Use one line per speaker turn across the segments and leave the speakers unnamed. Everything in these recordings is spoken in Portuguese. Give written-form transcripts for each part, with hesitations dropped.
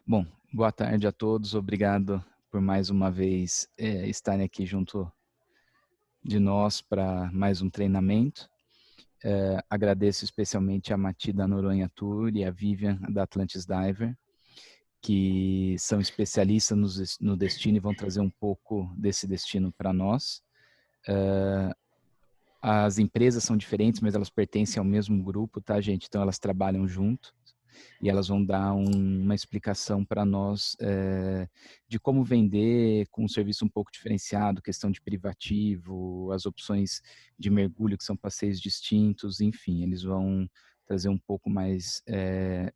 Bom, boa tarde a todos. Obrigado por mais uma vez estarem aqui junto de nós para mais um treinamento. Agradeço especialmente a Mati da Noronha Tour e a Vivian da Atlantis Diver, que são especialistas no destino e vão trazer um pouco desse destino para nós. As empresas são diferentes, mas elas pertencem ao mesmo grupo, tá, gente? Então elas trabalham junto e elas vão dar uma explicação para nós de como vender com um serviço um pouco diferenciado, questão de privativo, as opções de mergulho que são passeios distintos, enfim, eles vão trazer um pouco mais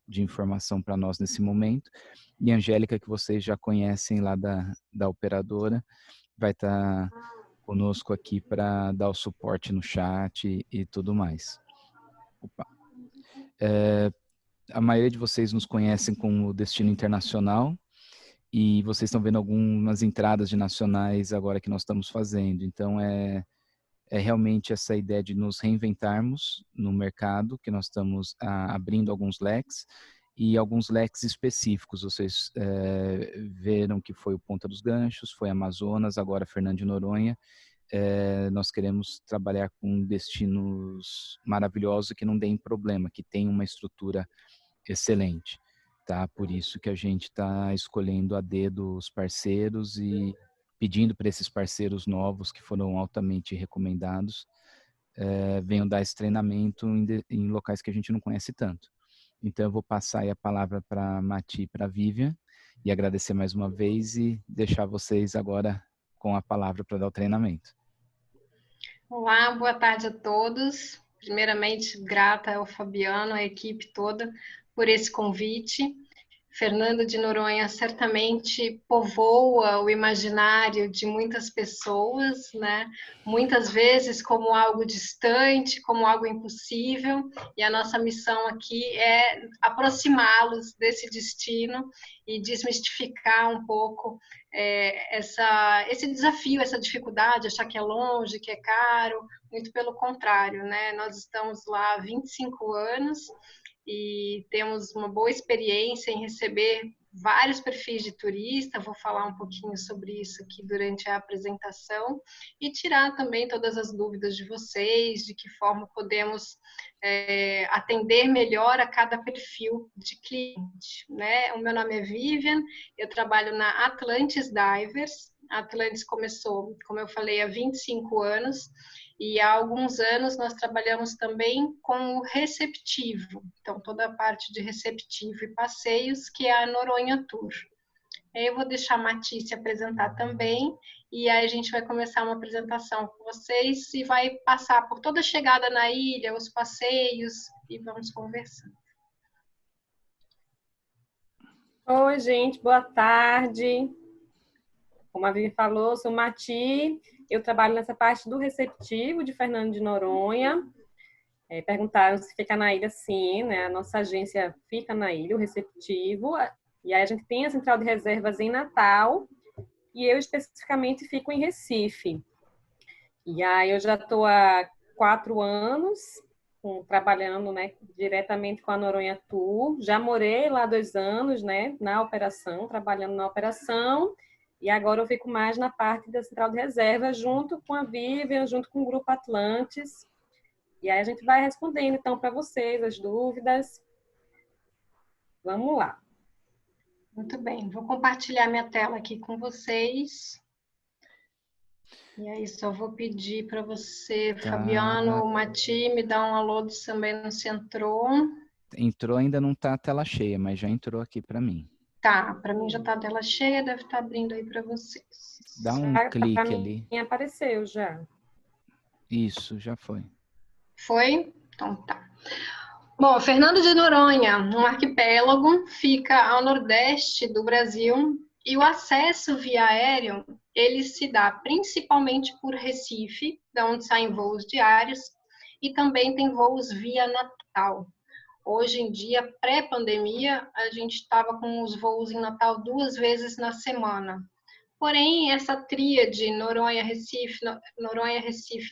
de informação para nós nesse momento. E a Angélica, que vocês já conhecem lá da operadora, vai estar conosco aqui para dar o suporte no chat e tudo mais. Opa. A maioria de vocês nos conhecem com o Destino Internacional e vocês estão vendo algumas entradas de nacionais agora que nós estamos fazendo. Então, é realmente essa ideia de nos reinventarmos no mercado, que nós estamos abrindo alguns leques e alguns leques específicos. Vocês viram que foi o Ponta dos Ganchos, foi Amazonas, agora Fernando de Noronha. Nós queremos trabalhar com destinos maravilhosos que não deem problema, que tenham uma estrutura excelente, tá? Por isso que a gente está escolhendo a dedo os parceiros e pedindo para esses parceiros novos que foram altamente recomendados venham dar esse treinamento em locais que a gente não conhece tanto. Então eu vou passar aí a palavra para a Mati e para a Vivian e agradecer mais uma vez e deixar vocês agora com a palavra para dar o treinamento.
Olá, boa tarde a todos. Primeiramente, grata ao Fabiano, à equipe toda, por esse convite. Fernando de Noronha certamente povoa o imaginário de muitas pessoas, né? Muitas vezes como algo distante, como algo impossível, e a nossa missão aqui é aproximá-los desse destino e desmistificar um pouco esse desafio, essa dificuldade, achar que é longe, que é caro, muito pelo contrário, né? Nós estamos lá há 25 anos, e temos uma boa experiência em receber vários perfis de turista. Vou falar um pouquinho sobre isso aqui durante a apresentação e tirar também todas as dúvidas de vocês, de que forma podemos atender melhor a cada perfil de cliente, né? O meu nome é Vivian, eu trabalho na Atlantis Divers. A Atlantis começou, como eu falei, há 25 anos, e há alguns anos nós trabalhamos também com o receptivo, então toda a parte de receptivo e passeios, que é a Noronha Tour. Eu vou deixar a Mati se apresentar também, e aí a gente vai começar uma apresentação com vocês e vai passar por toda a chegada na ilha, os passeios, e vamos conversando.
Oi, gente, boa tarde. Como a Vivi falou, sou Mati, eu trabalho nessa parte do receptivo de Fernando de Noronha. Perguntaram se fica na ilha, sim, né? A nossa agência fica na ilha, o receptivo. E aí a gente tem a central de reservas em Natal e eu especificamente fico em Recife. E aí eu já estou há 4 anos trabalhando, né, diretamente com a Noronha Tour. Já morei lá 2 anos, né, na operação, trabalhando na operação. E agora eu fico mais na parte da central de reserva, junto com a Vivian, junto com o Grupo Atlantis. E aí a gente vai respondendo, então, para vocês as dúvidas. Vamos lá.
Muito bem, vou compartilhar minha tela aqui com vocês. E aí, só vou pedir para você, Fabiano, Mati, me dar um alô também no se entrou.
Entrou, ainda não está a tela cheia, mas já entrou aqui para mim.
Tá, para mim já está a tela cheia, deve estar abrindo aí para vocês.
Dá um clique ali.
Apareceu já.
Isso, já foi.
Foi? Então tá. Bom, Fernando de Noronha, um arquipélago, fica ao nordeste do Brasil e o acesso via aéreo, ele se dá principalmente por Recife, de onde saem voos diários, e também tem voos via Natal. Hoje em dia, pré-pandemia, a gente estava com os voos em Natal 2 vezes na semana. Porém, essa tríade Noronha, Recife,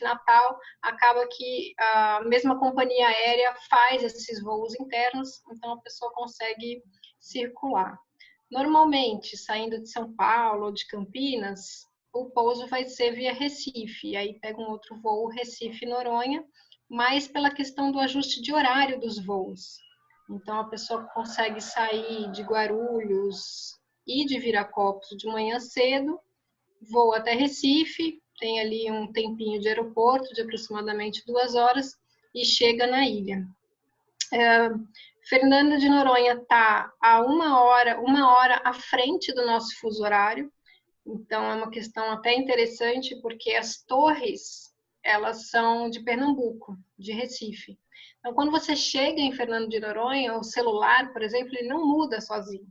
Natal, acaba que a mesma companhia aérea faz esses voos internos, então a pessoa consegue circular. Normalmente, saindo de São Paulo ou de Campinas, o pouso vai ser via Recife, aí pega um outro voo Recife-Noronha, mais pela questão do ajuste de horário dos voos. Então, a pessoa consegue sair de Guarulhos e de Viracopos de manhã cedo, voa até Recife, tem ali um tempinho de aeroporto de aproximadamente 2 horas e chega na ilha. Fernando de Noronha está a uma hora à frente do nosso fuso horário, então é uma questão até interessante, porque as torres, elas são de Pernambuco, de Recife. Então, quando você chega em Fernando de Noronha, o celular, por exemplo, ele não muda sozinho.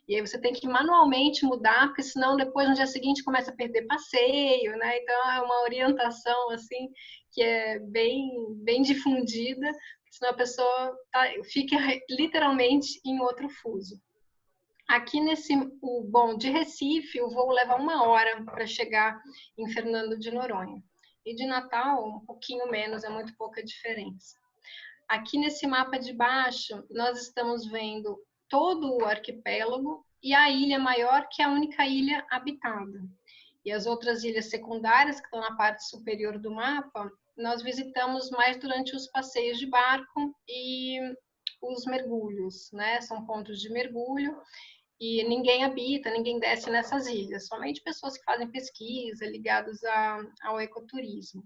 E aí você tem que manualmente mudar, porque senão depois no dia seguinte começa a perder passeio, né? Então é uma orientação assim que é bem difundida, senão a pessoa fica literalmente em outro fuso. Aqui de Recife, o voo leva 1 hora para chegar em Fernando de Noronha. E de Natal, um pouquinho menos, é muito pouca diferença. Aqui nesse mapa de baixo, nós estamos vendo todo o arquipélago e a ilha maior, que é a única ilha habitada. E as outras ilhas secundárias, que estão na parte superior do mapa, nós visitamos mais durante os passeios de barco e os mergulhos, né? São pontos de mergulho e ninguém habita, ninguém desce nessas ilhas, somente pessoas que fazem pesquisa ligadas ao ecoturismo.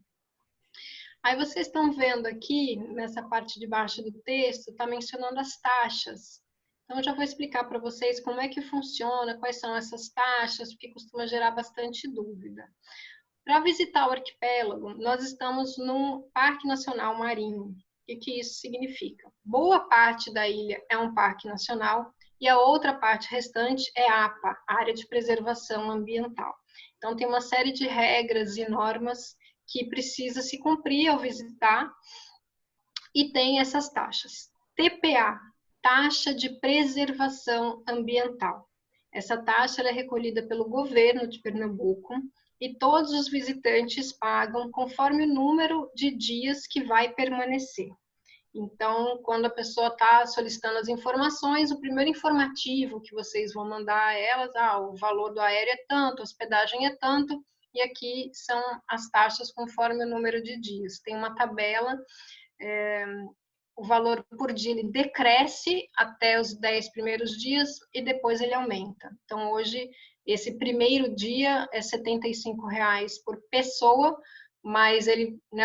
Aí vocês estão vendo aqui, nessa parte de baixo do texto, está mencionando as taxas. Então, eu já vou explicar para vocês como é que funciona, quais são essas taxas, porque costuma gerar bastante dúvida. Para visitar o arquipélago, nós estamos num Parque Nacional Marinho. O que isso significa? Boa parte da ilha é um parque nacional e a outra parte restante é APA, Área de Preservação Ambiental. Então, tem uma série de regras e normas que precisa se cumprir ao visitar e tem essas taxas. TPA, Taxa de Preservação Ambiental. Essa taxa é recolhida pelo governo de Pernambuco e todos os visitantes pagam conforme o número de dias que vai permanecer. Então, quando a pessoa está solicitando as informações, o primeiro informativo que vocês vão mandar a elas, o valor do aéreo é tanto, a hospedagem é tanto, e aqui são as taxas conforme o número de dias. Tem uma tabela, o valor por dia ele decresce até os 10 primeiros dias e depois ele aumenta. Então, hoje, esse primeiro dia é R$ 75,00 por pessoa, mas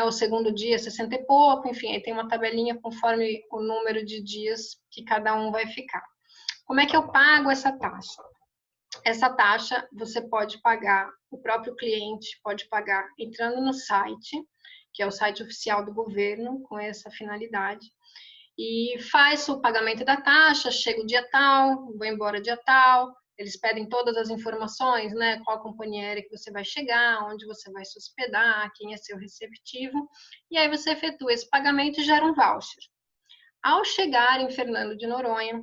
o segundo dia é 60 e pouco, enfim, aí tem uma tabelinha conforme o número de dias que cada um vai ficar. Como é que eu pago essa taxa? Essa taxa você pode pagar, o próprio cliente pode pagar entrando no site, que é o site oficial do governo, com essa finalidade, e faz o pagamento da taxa, chega o dia tal, vou embora dia tal, eles pedem todas as informações, né? Qual companhia aérea que você vai chegar, onde você vai se hospedar, quem é seu receptivo, e aí você efetua esse pagamento e gera um voucher. Ao chegar em Fernando de Noronha,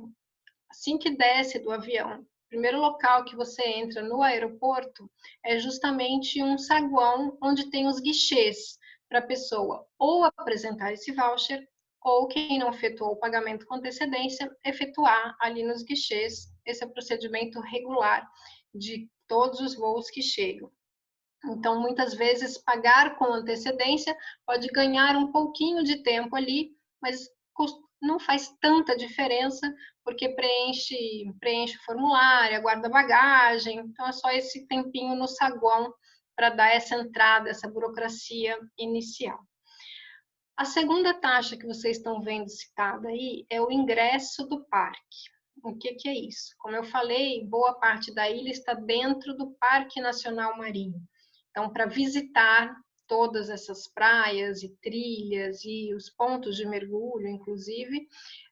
assim que desce do avião, o primeiro local que você entra no aeroporto é justamente um saguão onde tem os guichês para a pessoa ou apresentar esse voucher ou quem não efetuou o pagamento com antecedência, efetuar ali nos guichês. Esse é o procedimento regular de todos os voos que chegam. Então, muitas vezes, pagar com antecedência pode ganhar um pouquinho de tempo ali, mas não faz tanta diferença, porque preenche o formulário, aguarda bagagem, então é só esse tempinho no saguão para dar essa entrada, essa burocracia inicial. A segunda taxa que vocês estão vendo citada aí é o ingresso do parque. O que é isso? Como eu falei, boa parte da ilha está dentro do Parque Nacional Marinho. Então, para visitar todas essas praias e trilhas e os pontos de mergulho, inclusive,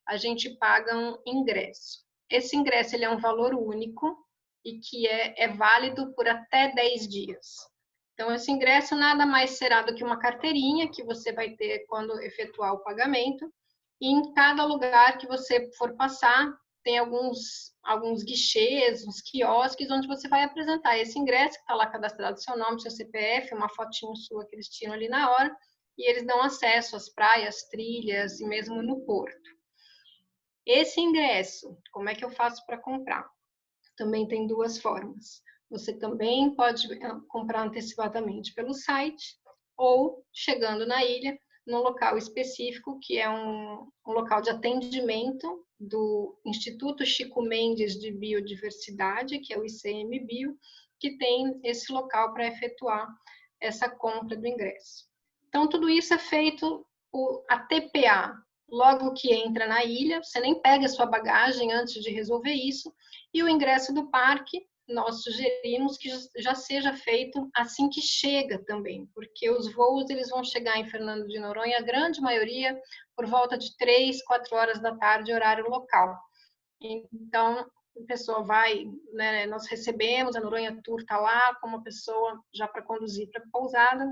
a gente paga um ingresso. Esse ingresso ele é um valor único e que é válido por até 10 dias. Então, esse ingresso nada mais será do que uma carteirinha que você vai ter quando efetuar o pagamento. E em cada lugar que você for passar, tem alguns guichês, uns quiosques, onde você vai apresentar esse ingresso, que está lá cadastrado seu nome, seu CPF, uma fotinho sua que eles tiram ali na hora, e eles dão acesso às praias, trilhas e mesmo no porto. Esse ingresso, como é que eu faço para comprar? Também tem duas formas. Você também pode comprar antecipadamente pelo site ou chegando na ilha, num local específico, que é um local de atendimento do Instituto Chico Mendes de Biodiversidade, que é o ICMBio, que tem esse local para efetuar essa compra do ingresso. Então, tudo isso é feito a TPA, logo que entra na ilha, você nem pega a sua bagagem antes de resolver isso, e o ingresso do parque, nós sugerimos que já seja feito assim que chega também, porque os voos eles vão chegar em Fernando de Noronha, a grande maioria, por volta de 3, 4 horas da tarde, horário local. Então, a pessoa vai, né, nós recebemos, a Noronha Tour está lá com uma pessoa já para conduzir para a pousada,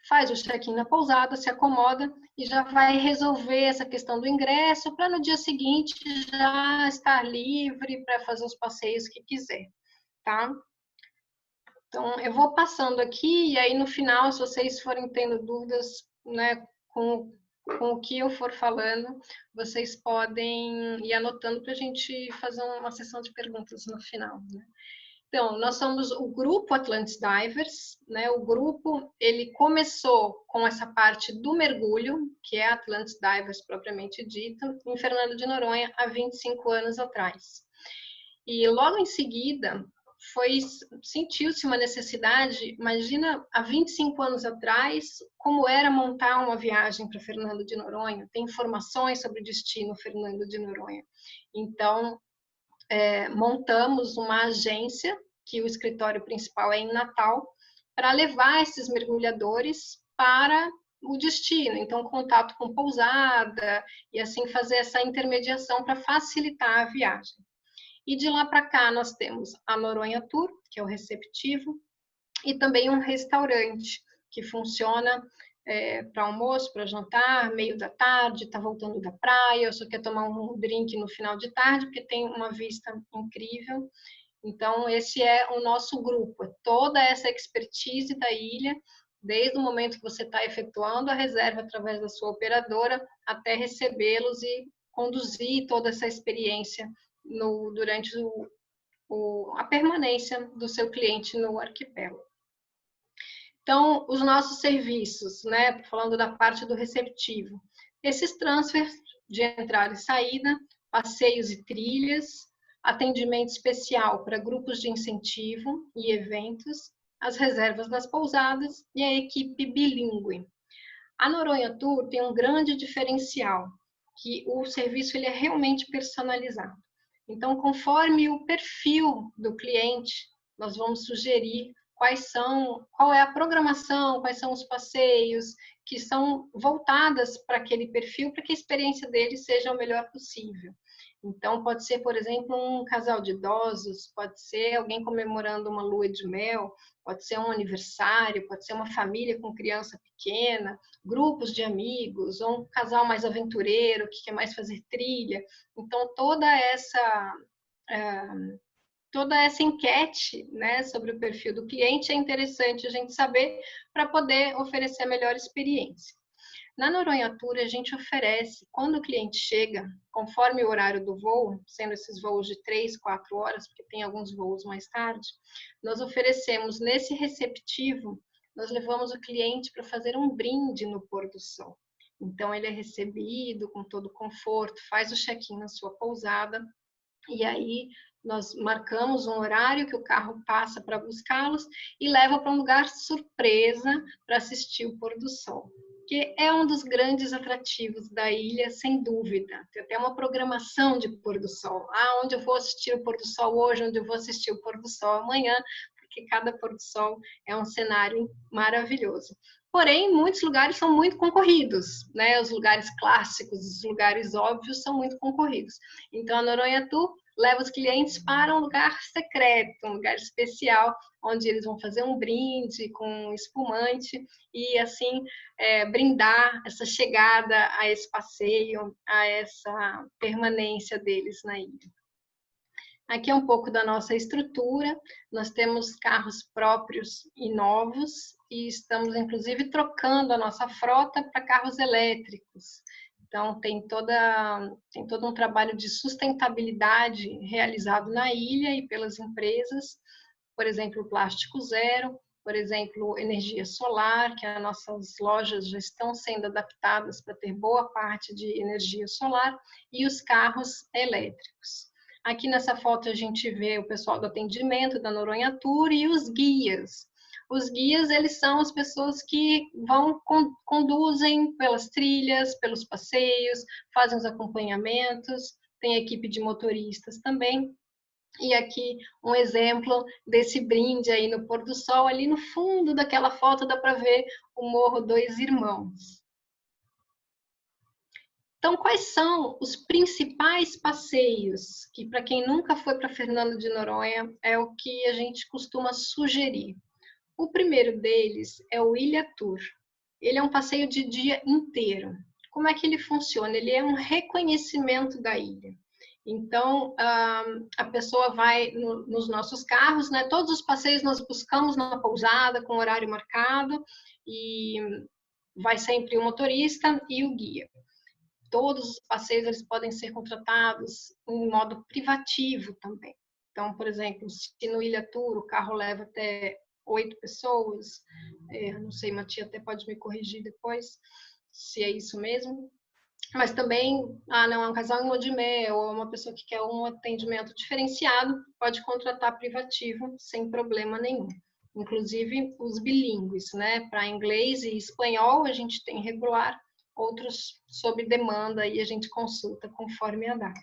faz o check-in na pousada, se acomoda e já vai resolver essa questão do ingresso para no dia seguinte já estar livre para fazer os passeios que quiser, tá? Então, eu vou passando aqui e aí no final, se vocês forem tendo dúvidas, né, com o que eu for falando, vocês podem ir anotando para a gente fazer uma sessão de perguntas no final, né? Então, nós somos o grupo Atlantis Divers, né? O grupo, ele começou com essa parte do mergulho, que é Atlantis Divers propriamente dita, em Fernando de Noronha, há 25 anos atrás. E logo em seguida, sentiu-se uma necessidade, imagina, há 25 anos atrás, como era montar uma viagem para Fernando de Noronha, tem informações sobre o destino Fernando de Noronha. Então, montamos uma agência, que o escritório principal é em Natal, para levar esses mergulhadores para o destino. Então, contato com pousada e assim fazer essa intermediação para facilitar a viagem. E de lá para cá nós temos a Noronha Tour, que é o receptivo, e também um restaurante que funciona para almoço, para jantar, meio da tarde, está voltando da praia, ou só quer tomar um drink no final de tarde, porque tem uma vista incrível. Então, esse é o nosso grupo, é toda essa expertise da ilha, desde o momento que você está efetuando a reserva através da sua operadora, até recebê-los e conduzir toda essa experiência durante a permanência do seu cliente no arquipélago. Então, os nossos serviços, né, falando da parte do receptivo, esses transfers de entrada e saída, passeios e trilhas, atendimento especial para grupos de incentivo e eventos, as reservas das pousadas e a equipe bilíngue. A Noronha Tour tem um grande diferencial, que o serviço ele é realmente personalizado. Então, conforme o perfil do cliente, nós vamos sugerir qual é a programação, quais são os passeios que são voltadas para aquele perfil, para que a experiência dele seja o melhor possível. Então, pode ser, por exemplo, um casal de idosos, pode ser alguém comemorando uma lua de mel, pode ser um aniversário, pode ser uma família com criança pequena, grupos de amigos, ou um casal mais aventureiro que quer mais fazer trilha. Então, toda essa enquete, né, sobre o perfil do cliente é interessante a gente saber para poder oferecer a melhor experiência. Na Noronha Tour, a gente oferece, quando o cliente chega, conforme o horário do voo, sendo esses voos de 3, 4 horas, porque tem alguns voos mais tarde, nós oferecemos nesse receptivo, nós levamos o cliente para fazer um brinde no pôr do sol. Então, ele é recebido com todo conforto, faz o check-in na sua pousada, e aí nós marcamos um horário que o carro passa para buscá-los e leva para um lugar surpresa para assistir o pôr do sol, que é um dos grandes atrativos da ilha, sem dúvida. Tem até uma programação de pôr do sol. Onde eu vou assistir o pôr do sol hoje, onde eu vou assistir o pôr do sol amanhã, porque cada pôr do sol é um cenário maravilhoso. Porém, muitos lugares são muito concorridos, né? Os lugares clássicos, os lugares óbvios são muito concorridos. Então, a Noronha Tour leva os clientes para um lugar secreto, um lugar especial, onde eles vão fazer um brinde com espumante e, assim, brindar essa chegada a esse passeio, a essa permanência deles na ilha. Aqui é um pouco da nossa estrutura. Nós temos carros próprios e novos e estamos, inclusive, trocando a nossa frota para carros elétricos. Então, tem todo um trabalho de sustentabilidade realizado na ilha e pelas empresas, por exemplo, Plástico Zero, por exemplo, energia solar, que as nossas lojas já estão sendo adaptadas para ter boa parte de energia solar, e os carros elétricos. Aqui nessa foto a gente vê o pessoal do atendimento da Noronha Tour e os guias. Os guias, eles são as pessoas que conduzem pelas trilhas, pelos passeios, fazem os acompanhamentos, tem equipe de motoristas também. E aqui um exemplo desse brinde aí no pôr do sol, ali no fundo daquela foto dá para ver o Morro Dois Irmãos. Então, quais são os principais passeios que, para quem nunca foi para Fernando de Noronha, é o que a gente costuma sugerir? O primeiro deles é o Ilha Tour. Ele é um passeio de dia inteiro. Como é que ele funciona? Ele é um reconhecimento da ilha. Então, a pessoa vai nos nossos carros, né? Todos os passeios nós buscamos na pousada, com horário marcado, e vai sempre o motorista e o guia. Todos os passeios eles podem ser contratados em modo privativo também. Então, por exemplo, se no Ilha Tour o carro leva até 8 pessoas, não sei, Matia até pode me corrigir depois, se é isso mesmo. Mas também, não, é um casal em lua de mel, ou uma pessoa que quer um atendimento diferenciado, pode contratar privativo sem problema nenhum. Inclusive os bilíngues, né? Para inglês e espanhol a gente tem regular, outros sob demanda e a gente consulta conforme a data.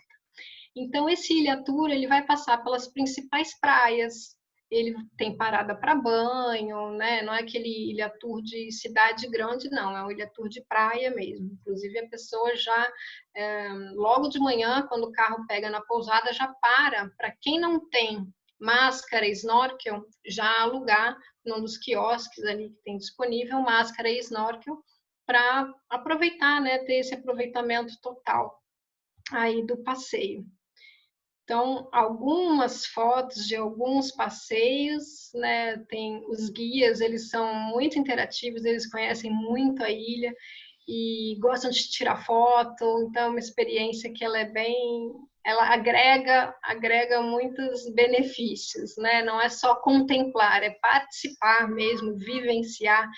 Então esse Ilha Tour ele vai passar pelas principais praias, ele tem parada para banho, né? Não é aquele Ilha Tour de cidade grande, não, é um Ilha Tour de praia mesmo. Inclusive a pessoa já, logo de manhã, quando o carro pega na pousada, já para quem não tem máscara e snorkel, já alugar num dos quiosques ali que tem disponível máscara e snorkel para aproveitar, né? Ter esse aproveitamento total aí do passeio. Então, algumas fotos de alguns passeios, né? Tem os guias, eles são muito interativos, eles conhecem muito a ilha e gostam de tirar foto. Então, é uma experiência que ela agrega muitos benefícios, né? Não é só contemplar, é participar mesmo, vivenciar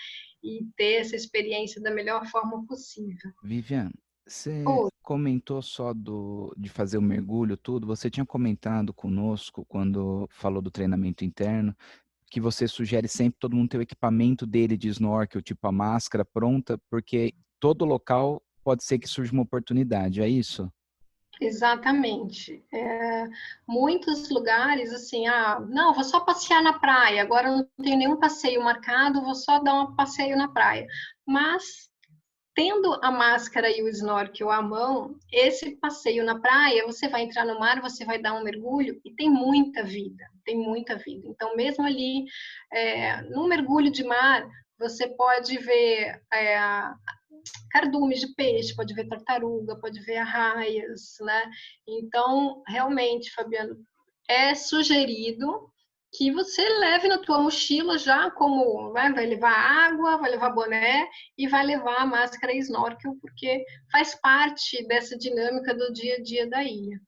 e ter essa experiência da melhor forma possível.
Vivian, você comentou só de fazer o mergulho, tudo. Você tinha comentado conosco, quando falou do treinamento interno, que você sugere sempre todo mundo ter o equipamento dele de snorkel, tipo a máscara pronta, porque todo local pode ser que surja uma oportunidade, é isso?
Exatamente. Muitos lugares, assim, não, vou só passear na praia, agora não tenho nenhum passeio marcado, vou só dar um passeio na praia. Mas, tendo a máscara e o snorkel à mão, esse passeio na praia, você vai entrar no mar, você vai dar um mergulho e tem muita vida, tem muita vida. Então, mesmo ali, num mergulho de mar, você pode ver cardumes de peixe, pode ver tartaruga, pode ver arraias, né? Então, realmente, Fabiano, é sugerido que você leve na tua mochila já como vai levar água, vai levar boné e vai levar a máscara e snorkel, porque faz parte dessa dinâmica do dia a dia da ilha.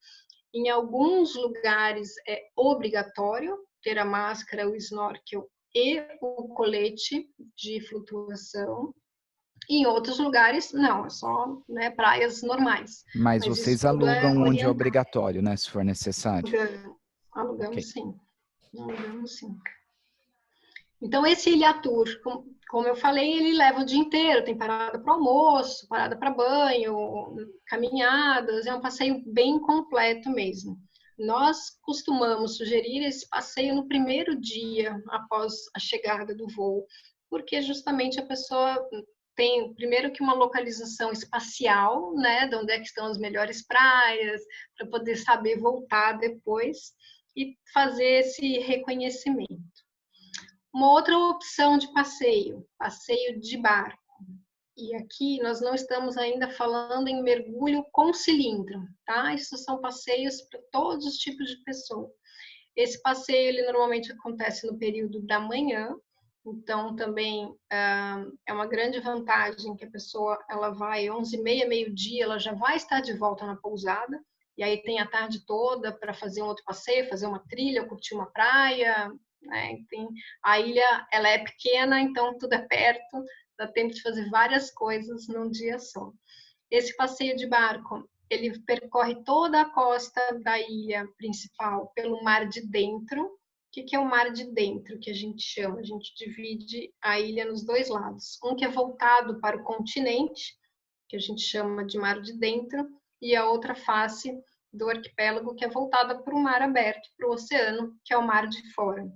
Em alguns lugares é obrigatório ter a máscara, o snorkel e o colete de flutuação. Em outros lugares, não, é só, né, praias normais.
Mas vocês alugam onde é
orientado.
obrigatório, né, se for necessário.
Alugamos,
Ok.
sim. Alugamos, sim. Então, esse Ilha Tour, como eu falei, ele leva o dia inteiro. Tem parada para almoço, parada para banho, caminhadas. É um passeio bem completo mesmo. Nós costumamos sugerir esse passeio no primeiro dia após a chegada do voo, porque justamente a pessoa tem, primeiro, que uma localização espacial, né, de onde é que estão as melhores praias, para poder saber voltar depois e fazer esse reconhecimento. Uma outra opção de passeio de barco. E aqui nós não estamos ainda falando em mergulho com cilindro, tá? Esses são passeios para todos os tipos de pessoa. Esse passeio, ele normalmente acontece no período da manhã, Então, também é uma grande vantagem que a pessoa, ela vai 11h30, meio-dia, ela já vai estar de volta na pousada, e aí tem a tarde toda para fazer um outro passeio, fazer uma trilha, curtir uma praia, né? A ilha, ela é pequena, então tudo é perto, dá tempo de fazer várias coisas num dia só. Esse passeio de barco, ele percorre toda a costa da ilha principal pelo mar de dentro. O que é o mar de dentro, que a gente chama? A gente divide a ilha nos dois lados. Um que é voltado para o continente, que a gente chama de mar de dentro, e a outra face do arquipélago, que é voltada para o mar aberto, para o oceano, que é o mar de fora.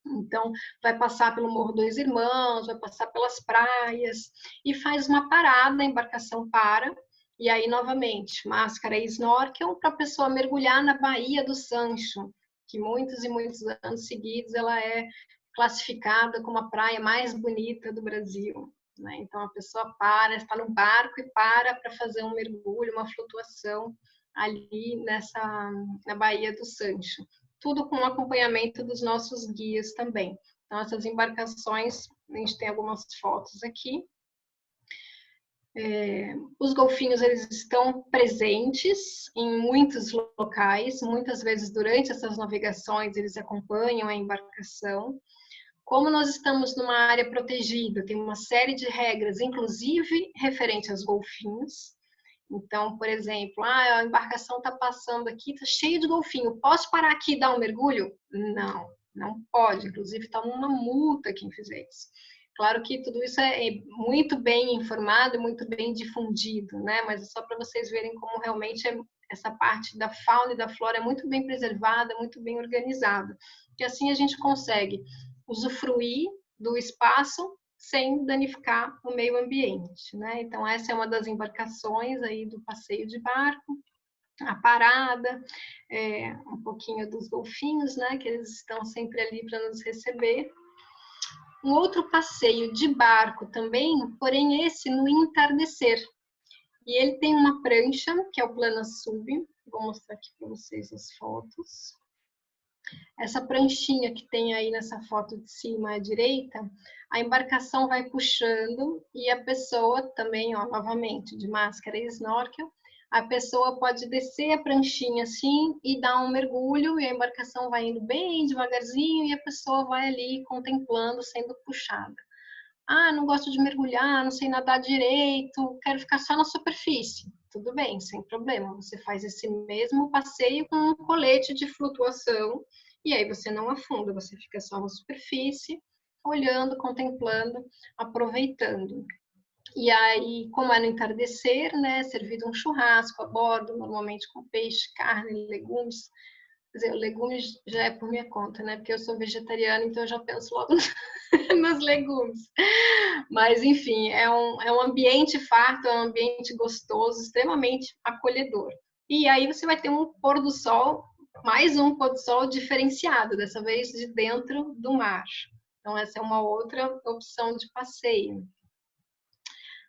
Então, vai passar pelo Morro dos Irmãos, vai passar pelas praias, e faz uma parada, a embarcação para, e aí, novamente, máscara e snorkel para a pessoa mergulhar na Baía do Sancho, que muitos e muitos anos seguidos ela é classificada como a praia mais bonita do Brasil, né? Então, a pessoa está no barco e para fazer um mergulho, uma flutuação ali na Baía do Sancho. Tudo com o acompanhamento dos nossos guias também. Então, essas embarcações, a gente tem algumas fotos aqui. Os golfinhos, eles estão presentes em muitos locais, muitas vezes durante essas navegações eles acompanham a embarcação. Como nós estamos numa área protegida, tem uma série de regras, inclusive referente aos golfinhos. Então, por exemplo, a embarcação está passando aqui, está cheio de golfinho, posso parar aqui e dar um mergulho? Não, não pode, inclusive está uma multa quem fizer isso. Claro que tudo isso é muito bem informado, muito bem difundido, né? Mas é só para vocês verem como realmente essa parte da fauna e da flora é muito bem preservada, muito bem organizada. E assim a gente consegue usufruir do espaço sem danificar o meio ambiente, né? Então, essa é uma das embarcações aí do passeio de barco, a parada, um pouquinho dos golfinhos, né? Que eles estão sempre ali para nos receber. Um outro passeio de barco também, porém esse no entardecer. E ele tem uma prancha, que é o Plana Sub. Vou mostrar aqui para vocês as fotos. Essa pranchinha que tem aí nessa foto de cima à direita, a embarcação vai puxando e a pessoa também, ó, novamente, de máscara e snorkel, a pessoa pode descer a pranchinha assim e dar um mergulho e a embarcação vai indo bem devagarzinho e a pessoa vai ali contemplando, sendo puxada. Ah, não gosto de mergulhar, não sei nadar direito, quero ficar só na superfície. Tudo bem, sem problema. Você faz esse mesmo passeio com um colete de flutuação e aí você não afunda, você fica só na superfície, olhando, contemplando, aproveitando. E aí, como é no entardecer, né, servido um churrasco a bordo, normalmente com peixe, carne, legumes. Quer dizer, legumes já é por minha conta, né? Porque eu sou vegetariana, então eu já penso logo nos legumes. Mas, enfim, é um ambiente farto, é um ambiente gostoso, extremamente acolhedor. E aí você vai ter um pôr do sol, mais um pôr do sol diferenciado, dessa vez de dentro do mar. Então, essa é uma outra opção de passeio.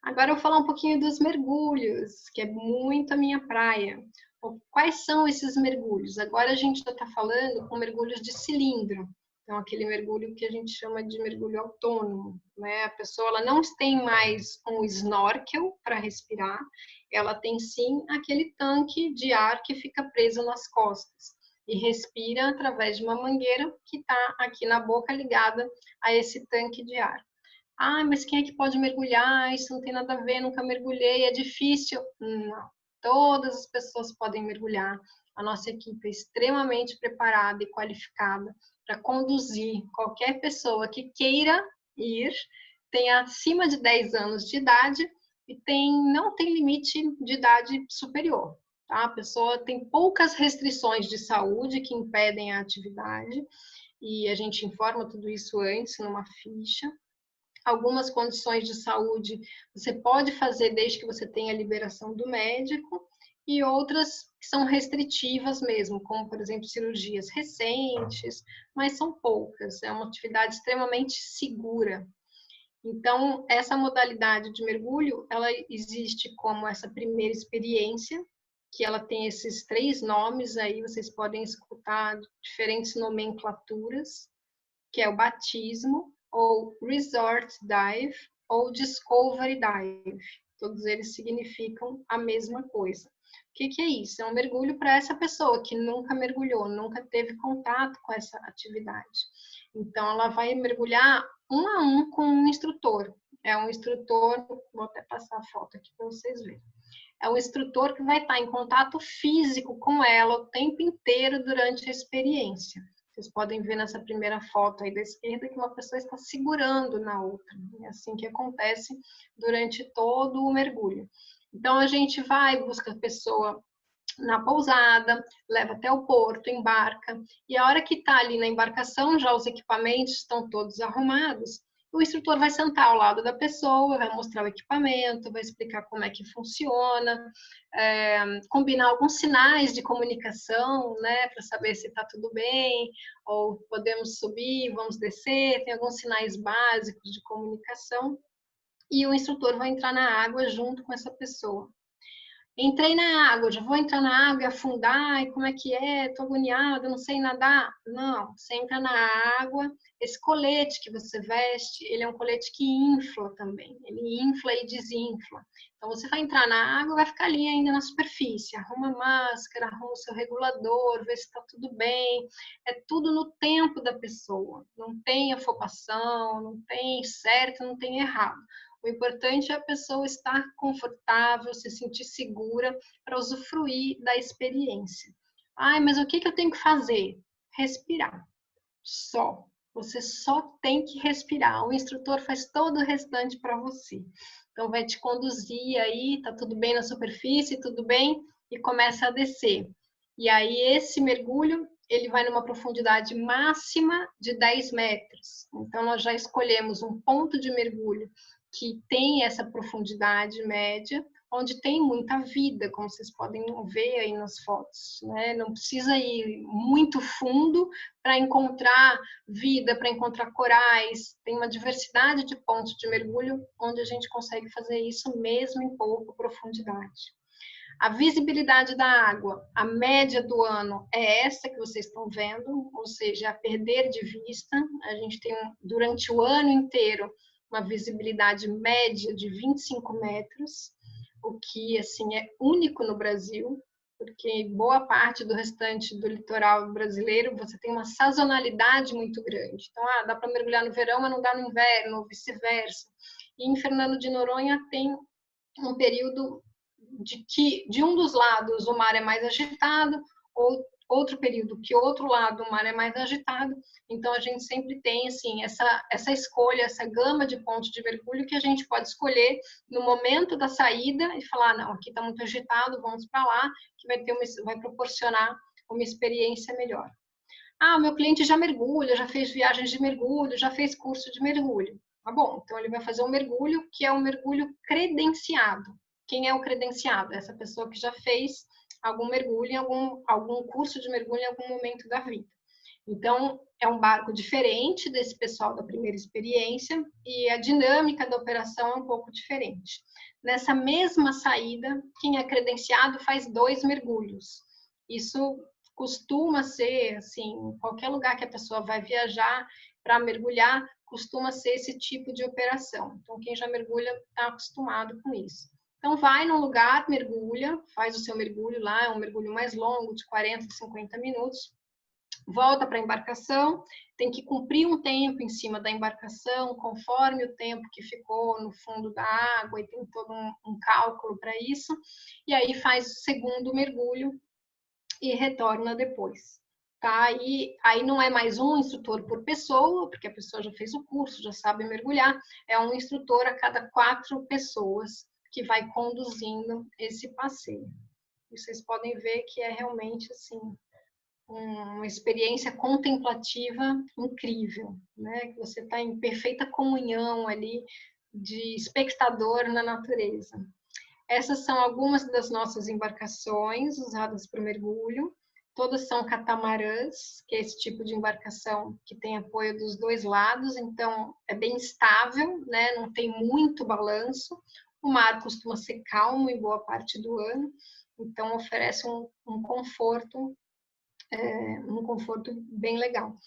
Agora eu vou falar um pouquinho dos mergulhos, que é muito a minha praia. Quais são esses mergulhos? Agora a gente já está falando com mergulhos de cilindro. Então, aquele mergulho que a gente chama de mergulho autônomo, né? A pessoa ela não tem mais um snorkel para respirar, ela tem sim aquele tanque de ar que fica preso nas costas e respira através de uma mangueira que está aqui na boca ligada a esse tanque de ar. Ah, mas quem é que pode mergulhar? Isso não tem nada a ver, nunca mergulhei, é difícil. Não, todas as pessoas podem mergulhar. A nossa equipe é extremamente preparada e qualificada para conduzir qualquer pessoa que queira ir, tem acima de 10 anos de idade e não tem limite de idade superior. Tá? A pessoa tem poucas restrições de saúde que impedem a atividade e a gente informa tudo isso antes numa ficha. Algumas condições de saúde você pode fazer desde que você tenha a liberação do médico e outras que são restritivas mesmo, como, por exemplo, cirurgias recentes, mas são poucas. É uma atividade extremamente segura. Então, essa modalidade de mergulho, ela existe como essa primeira experiência, que ela tem esses 3 nomes aí, vocês podem escutar diferentes nomenclaturas, que é o batismo, ou Resort Dive, ou Discovery Dive. Todos eles significam a mesma coisa. O que é isso? É um mergulho para essa pessoa que nunca mergulhou, nunca teve contato com essa atividade. Então, ela vai mergulhar um a um com um instrutor. É um instrutor, vou até passar a foto aqui para vocês verem. É um instrutor que vai estar em contato físico com ela o tempo inteiro durante a experiência. Vocês podem ver nessa primeira foto aí da esquerda que uma pessoa está segurando na outra. É assim que acontece durante todo o mergulho. Então, a gente vai, busca a pessoa na pousada, leva até o porto, embarca. E a hora que está ali na embarcação, já os equipamentos estão todos arrumados, o instrutor vai sentar ao lado da pessoa, vai mostrar o equipamento, vai explicar como é que funciona, combinar alguns sinais de comunicação, né, para saber se está tudo bem, ou podemos subir, vamos descer, tem alguns sinais básicos de comunicação, e o instrutor vai entrar na água junto com essa pessoa. Entrei na água, já vou entrar na água e afundar, e como é que é? Tô agoniada, não sei nadar. Não, você entra na água, esse colete que você veste, ele é um colete que infla também, ele infla e desinfla. Então, você vai entrar na água, vai ficar ali ainda na superfície, arruma a máscara, arruma o seu regulador, vê se está tudo bem. É tudo no tempo da pessoa, não tem afobação, não tem certo, não tem errado. O importante é a pessoa estar confortável, se sentir segura para usufruir da experiência. Ai, mas o que eu tenho que fazer? Respirar. Só. Você só tem que respirar. O instrutor faz todo o restante para você. Então, vai te conduzir aí, tá tudo bem na superfície, tudo bem, e começa a descer. E aí, esse mergulho, ele vai numa profundidade máxima de 10 metros. Então, nós já escolhemos um ponto de mergulho que tem essa profundidade média, onde tem muita vida, como vocês podem ver aí nas fotos, né? Não precisa ir muito fundo para encontrar vida, para encontrar corais. Tem uma diversidade de pontos de mergulho onde a gente consegue fazer isso mesmo em pouca profundidade. A visibilidade da água, a média do ano é essa que vocês estão vendo, ou seja, a perder de vista. A gente tem, durante o ano inteiro, uma visibilidade média de 25 metros, o que, assim, é único no Brasil, porque boa parte do restante do litoral brasileiro você tem uma sazonalidade muito grande. Então, dá para mergulhar no verão, mas não dá no inverno, ou vice-versa. E em Fernando de Noronha tem um período de um dos lados o mar é mais agitado, ou outro período que outro lado o mar é mais agitado. Então, a gente sempre tem assim, essa escolha, essa gama de pontos de mergulho que a gente pode escolher no momento da saída e falar, não, aqui está muito agitado, vamos para lá, que vai proporcionar uma experiência melhor. Ah, meu cliente já mergulha, já fez viagens de mergulho, já fez curso de mergulho. Tá bom, então ele vai fazer um mergulho que é um mergulho credenciado. Quem é o credenciado? Essa pessoa que já fez algum mergulho, algum curso de mergulho em algum momento da vida. Então, é um barco diferente desse pessoal da primeira experiência e a dinâmica da operação é um pouco diferente. Nessa mesma saída, quem é credenciado faz 2 mergulhos. Isso costuma ser, assim, qualquer lugar que a pessoa vai viajar para mergulhar, costuma ser esse tipo de operação. Então, quem já mergulha está acostumado com isso. Então, vai num lugar, mergulha, faz o seu mergulho lá, é um mergulho mais longo, de 40, 50 minutos, volta para a embarcação, tem que cumprir um tempo em cima da embarcação, conforme o tempo que ficou no fundo da água, e tem todo um cálculo para isso, e aí faz o segundo mergulho e retorna depois. Tá? E aí não é mais um instrutor por pessoa, porque a pessoa já fez o curso, já sabe mergulhar, é um instrutor a cada 4 pessoas que vai conduzindo esse passeio. E vocês podem ver que é realmente assim uma experiência contemplativa incrível, né? Que você está em perfeita comunhão ali de espectador na natureza. Essas são algumas das nossas embarcações usadas para o mergulho. Todas são catamarãs, que é esse tipo de embarcação que tem apoio dos 2 lados, então é bem estável, né? Não tem muito balanço. O mar costuma ser calmo em boa parte do ano, então oferece um conforto bem legal.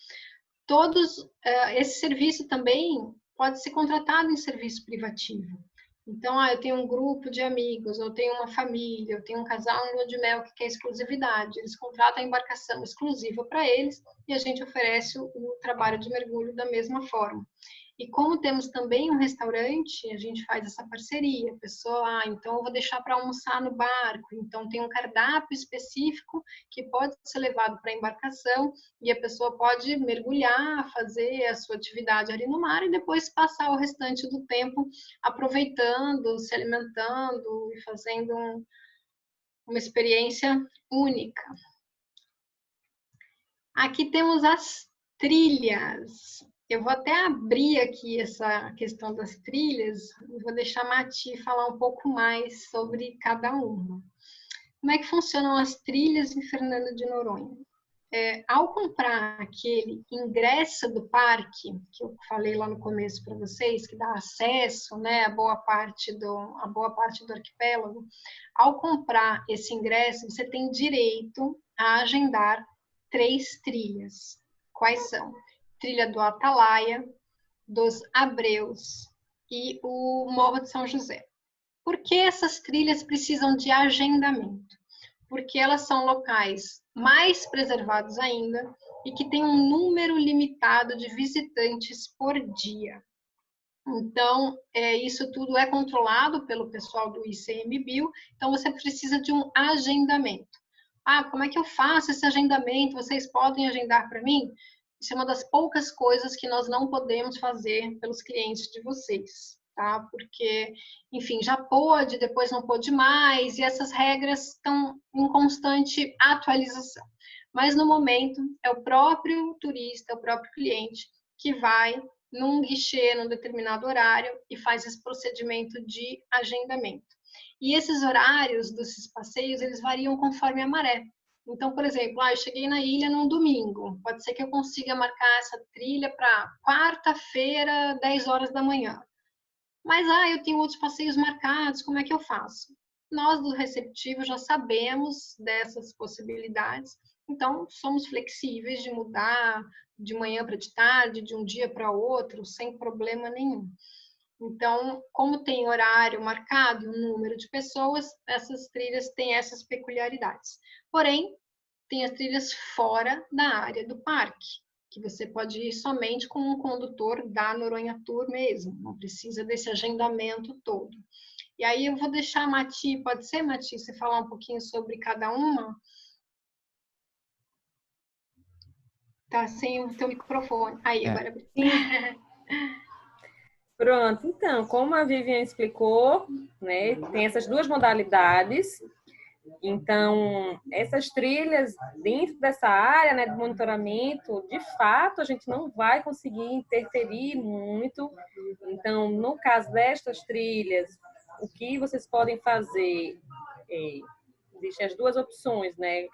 esse serviço também pode ser contratado em serviço privativo. Então, eu tenho um grupo de amigos, eu tenho uma família, eu tenho um casal em lua de mel que quer exclusividade. Eles contratam a embarcação exclusiva para eles e a gente oferece o trabalho de mergulho da mesma forma. E como temos também um restaurante, a gente faz essa parceria. A pessoa, então eu vou deixar para almoçar no barco. Então tem um cardápio específico que pode ser levado para a embarcação e a pessoa pode mergulhar, fazer a sua atividade ali no mar e depois passar o restante do tempo aproveitando, se alimentando e fazendo uma experiência única. Aqui temos as trilhas. Eu vou até abrir aqui essa questão das trilhas, vou deixar a Mati falar um pouco mais sobre cada uma. Como é que funcionam as trilhas em Fernando de Noronha? Ao comprar aquele ingresso do parque, que eu falei lá no começo para vocês, que dá acesso, né, a boa parte do arquipélago, ao comprar esse ingresso, você tem direito a agendar 3 trilhas. Quais são? Trilha do Atalaia, dos Abreus e o Morro de São José. Por que essas trilhas precisam de agendamento? Porque elas são locais mais preservados ainda e que têm um número limitado de visitantes por dia. Então, isso tudo é controlado pelo pessoal do ICMBio, então você precisa de um agendamento. Como é que eu faço esse agendamento? Vocês podem agendar para mim? Isso é uma das poucas coisas que nós não podemos fazer pelos clientes de vocês, tá? Porque, enfim, já pôde, depois não pôde mais, e essas regras estão em constante atualização. Mas, no momento, é o próprio turista, é o próprio cliente que vai num guichê, num determinado horário, e faz esse procedimento de agendamento. E esses horários desses passeios, eles variam conforme a maré. Então, por exemplo, eu cheguei na ilha num domingo, pode ser que eu consiga marcar essa trilha para quarta-feira, 10 horas da manhã. Mas, eu tenho outros passeios marcados, como é que eu faço? Nós do receptivo já sabemos dessas possibilidades, então somos flexíveis de mudar de manhã para de tarde, de um dia para outro, sem problema nenhum. Então, como tem horário marcado, um número de pessoas, essas trilhas têm essas peculiaridades. Porém, tem as trilhas fora da área do parque, que você pode ir somente com um condutor da Noronha Tour mesmo, não precisa desse agendamento todo. E aí eu vou deixar a Mati, pode ser, Mati, você falar um pouquinho sobre cada uma? Tá sem o teu microfone. Aí, agora.
Pronto, então, como a Vivian explicou, né, tem essas duas modalidades. Então, essas trilhas dentro dessa área, né, de monitoramento, de fato, a gente não vai conseguir interferir muito. Então, no caso destas trilhas, o que vocês podem fazer, existem as duas opções, né?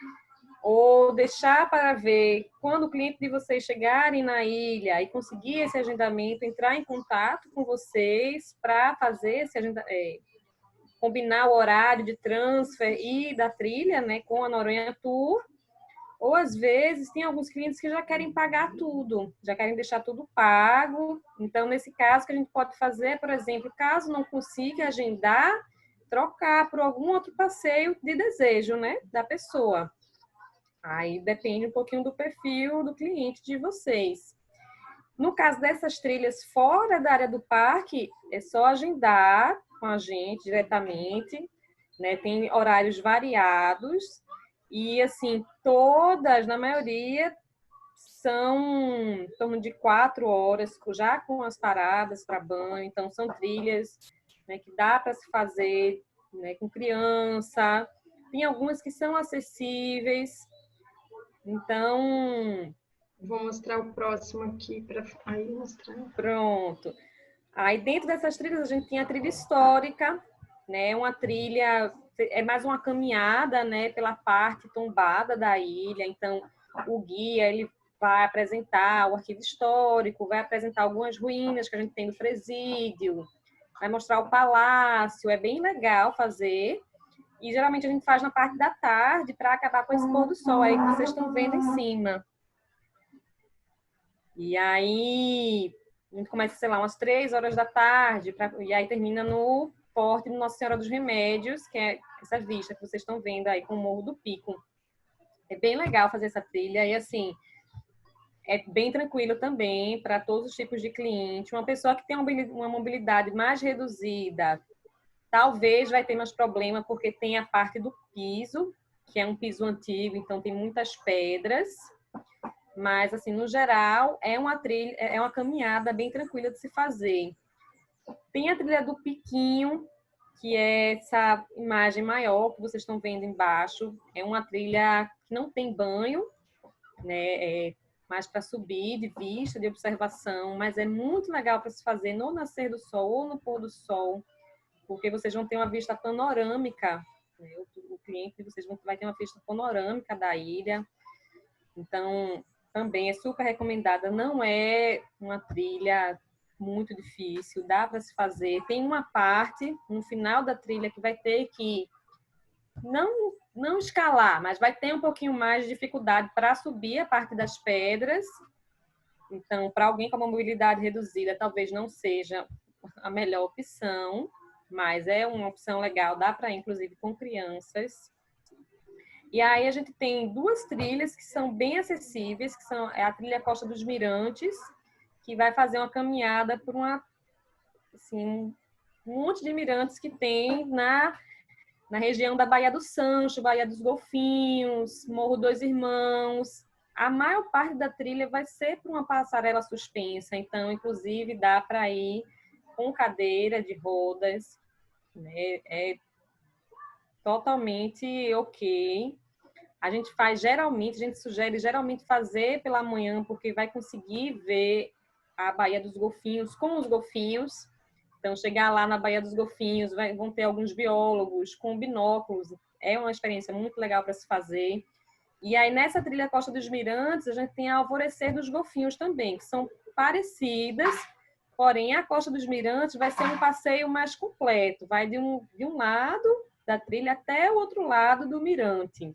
Ou deixar para ver quando o cliente de vocês chegarem na ilha e conseguir esse agendamento, entrar em contato com vocês para fazer esse combinar o horário de transfer e da trilha, né, com a Noronha Tour. Ou às vezes tem alguns clientes que já querem pagar tudo, já querem deixar tudo pago. Então, nesse caso, o que a gente pode fazer, por exemplo, caso não consiga agendar, trocar por algum outro passeio de desejo, né, da pessoa. Aí depende um pouquinho do perfil do cliente de vocês. No caso dessas trilhas fora da área do parque, é só agendar com a gente diretamente, né? Tem horários variados e, assim, todas, na maioria, são em torno de 4 horas, já com as paradas para banho. Então, são trilhas, né, que dá para se fazer, né, com criança. Tem algumas que são acessíveis. Então,
vou mostrar o próximo aqui para aí mostrar.
Pronto. Aí dentro dessas trilhas a gente tem a trilha histórica, né? Uma trilha é mais uma caminhada, né, pela parte tombada da ilha. Então, o guia ele vai apresentar o arquivo histórico, vai apresentar algumas ruínas que a gente tem no presídio, vai mostrar o palácio. É bem legal fazer. E geralmente a gente faz na parte da tarde para acabar com esse pôr do sol aí que vocês estão vendo em cima. E aí, a gente começa, sei lá, umas 3 horas da tarde, e aí termina no Forte de Nossa Senhora dos Remédios, que é essa vista que vocês estão vendo aí com o Morro do Pico. É bem legal fazer essa trilha e, assim, é bem tranquilo também para todos os tipos de cliente. Uma pessoa que tem uma mobilidade mais reduzida, talvez vai ter mais problema, porque tem a parte do piso, que é um piso antigo, então tem muitas pedras. Mas, assim, no geral, é uma trilha, é uma caminhada bem tranquila de se fazer. Tem a trilha do Piquinho, que é essa imagem maior que vocês estão vendo embaixo. É uma trilha que não tem banho, né? É mais para subir, de vista, de observação, mas é muito legal para se fazer no nascer do sol ou no pôr do sol, porque vocês vão ter uma vista panorâmica, né? O cliente de vocês vai ter uma vista panorâmica da ilha. Então, também é super recomendada. Não é uma trilha muito difícil, dá para se fazer. Tem uma parte no final da trilha que vai ter que não escalar, mas vai ter um pouquinho mais de dificuldade para subir a parte das pedras. Então, para alguém com uma mobilidade reduzida, talvez não seja a melhor opção, mas é uma opção legal, dá para ir, inclusive, com crianças. E aí a gente tem 2 trilhas que são bem acessíveis, que são a trilha Costa dos Mirantes, que vai fazer uma caminhada por um monte de mirantes que tem na região da Baía do Sancho, Baía dos Golfinhos, Morro dos Irmãos. A maior parte da trilha vai ser por uma passarela suspensa, então, inclusive, dá para ir com cadeira de rodas, né? É totalmente ok. A gente sugere geralmente fazer pela manhã, porque vai conseguir ver a Baía dos Golfinhos com os golfinhos. Então, chegar lá na Baía dos Golfinhos, vão ter alguns biólogos com binóculos. É uma experiência muito legal para se fazer. E aí, nessa trilha Costa dos Mirantes, a gente tem a Alvorecer dos Golfinhos também, que são parecidas, porém, a Costa dos Mirantes vai ser um passeio mais completo. Vai de um lado da trilha até o outro lado do mirante.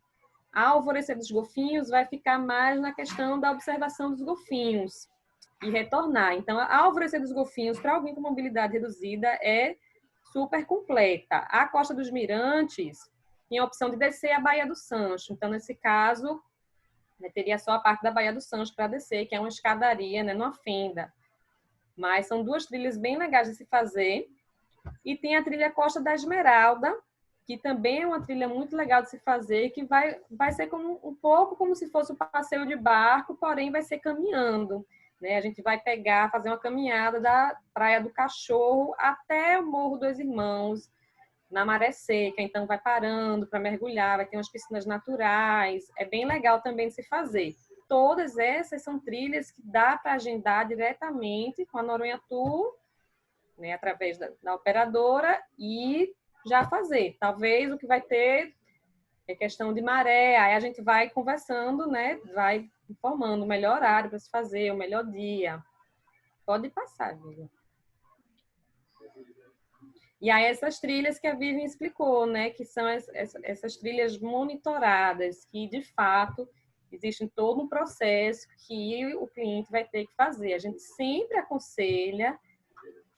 A Alvorecer dos Golfinhos vai ficar mais na questão da observação dos golfinhos e retornar. Então, a Alvorecer dos Golfinhos, para alguém com mobilidade reduzida, é super completa. A Costa dos Mirantes tem a opção de descer a Baía do Sancho. Então, nesse caso, né, teria só a parte da Baía do Sancho para descer, que é uma escadaria, né, numa fenda. Mas são 2 trilhas bem legais de se fazer. E tem a trilha Costa da Esmeralda, que também é uma trilha muito legal de se fazer, que vai ser um pouco como se fosse um passeio de barco, porém vai ser caminhando, né? A gente vai fazer uma caminhada da Praia do Cachorro até o Morro dos Irmãos, na maré seca, então vai parando para mergulhar, vai ter umas piscinas naturais, é bem legal também de se fazer. Todas essas são trilhas que dá para agendar diretamente com a Noronha Tour, né, através da operadora, e já fazer. Talvez o que vai ter é questão de maré, aí a gente vai conversando, né? Vai informando o melhor horário para se fazer, o melhor dia. Pode passar, Vivian. E aí essas trilhas que a Vivian explicou, né? Que são essas trilhas monitoradas, que de fato existe todo um processo que o cliente vai ter que fazer. A gente sempre aconselha,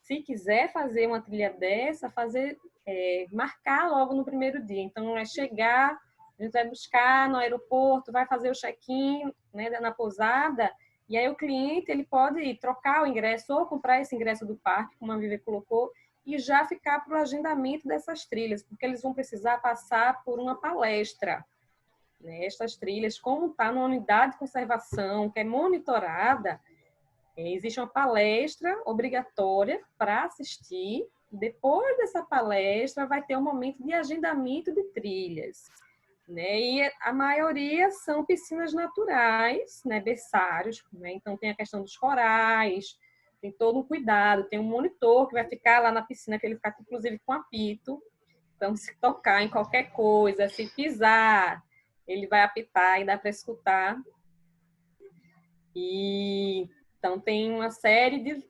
se quiser fazer uma trilha dessa, marcar logo no primeiro dia. Então, é chegar, a gente vai buscar no aeroporto, vai fazer o check-in, né, na pousada, e aí o cliente ele pode trocar o ingresso ou comprar esse ingresso do parque, como a Vivi colocou, e já ficar para o agendamento dessas trilhas, porque eles vão precisar passar por uma palestra. Né? Estas trilhas, como está numa unidade de conservação, que é monitorada, existe uma palestra obrigatória para assistir. Depois dessa palestra, vai ter um momento de agendamento de trilhas. Né? E a maioria são piscinas naturais, né? Berçários. Né? Então, tem a questão dos corais, tem todo um cuidado. Tem um monitor que vai ficar lá na piscina, que ele fica, inclusive, com apito. Então, se tocar em qualquer coisa, se pisar, ele vai apitar e dá para escutar. Então, tem uma série de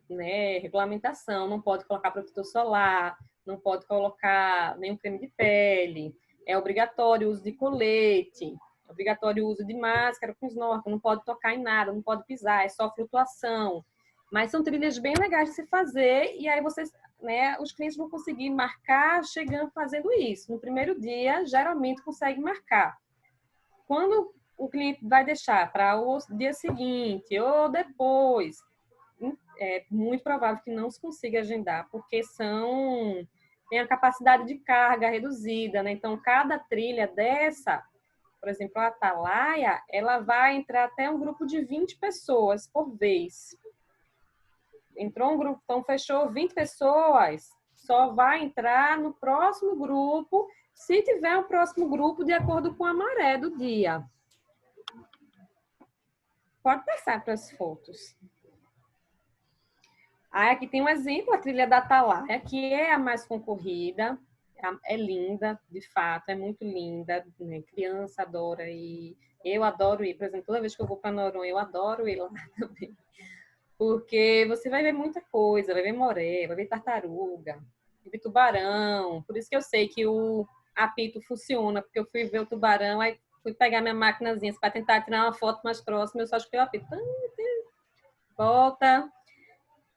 regulamentação, não pode colocar protetor solar, não pode colocar nenhum creme de pele, é obrigatório o uso de colete, é obrigatório o uso de máscara com snorkel, não pode tocar em nada, não pode pisar, é só flutuação. Mas são trilhas bem legais de se fazer e aí vocês, né, os clientes vão conseguir marcar chegando fazendo isso. No primeiro dia, geralmente consegue marcar. Quando o cliente vai deixar para o dia seguinte ou depois, é muito provável que não se consiga agendar, porque tem a capacidade de carga reduzida, né? Então, cada trilha dessa, por exemplo, a Atalaia, ela vai entrar até um grupo de 20 pessoas por vez. Entrou um grupo, então fechou 20 pessoas, só vai entrar no próximo grupo, se tiver um próximo grupo, de acordo com a maré do dia. Pode passar para as fotos. Aqui tem um exemplo, a trilha da Atalaia, que é a mais concorrida, é linda, de fato, é muito linda, né? Criança adora ir, eu adoro ir, por exemplo, toda vez que eu vou para Noronha, eu adoro ir lá também, porque você vai ver muita coisa, vai ver moré, vai ver tartaruga, vai ver tubarão, por isso que eu sei que o apito funciona, porque eu fui ver o tubarão, aí fui pegar minha maquinazinha para tentar tirar uma foto mais próxima, eu só escutei o apito, volta.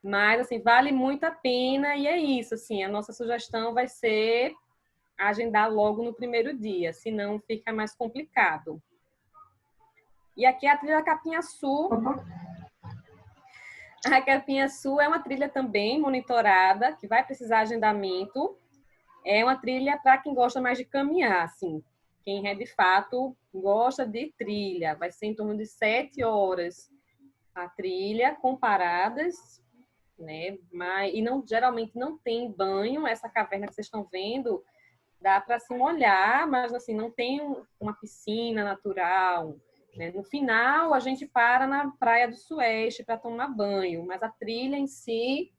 Mas, assim, vale muito a pena e é isso, assim, a nossa sugestão vai ser agendar logo no primeiro dia, senão fica mais complicado. E aqui a trilha Capinha Sul. A Capinha Sul é uma trilha também monitorada, que vai precisar de agendamento. É uma trilha para quem gosta mais de caminhar, assim. Quem é, de fato, gosta de trilha. Vai ser em torno de 7 horas a trilha, com paradas, né? E não, geralmente não tem banho, essa caverna que vocês estão vendo, dá para se molhar, mas assim, não tem uma piscina natural, né? No final, a gente para na Praia do Sueste para tomar banho, mas a trilha em si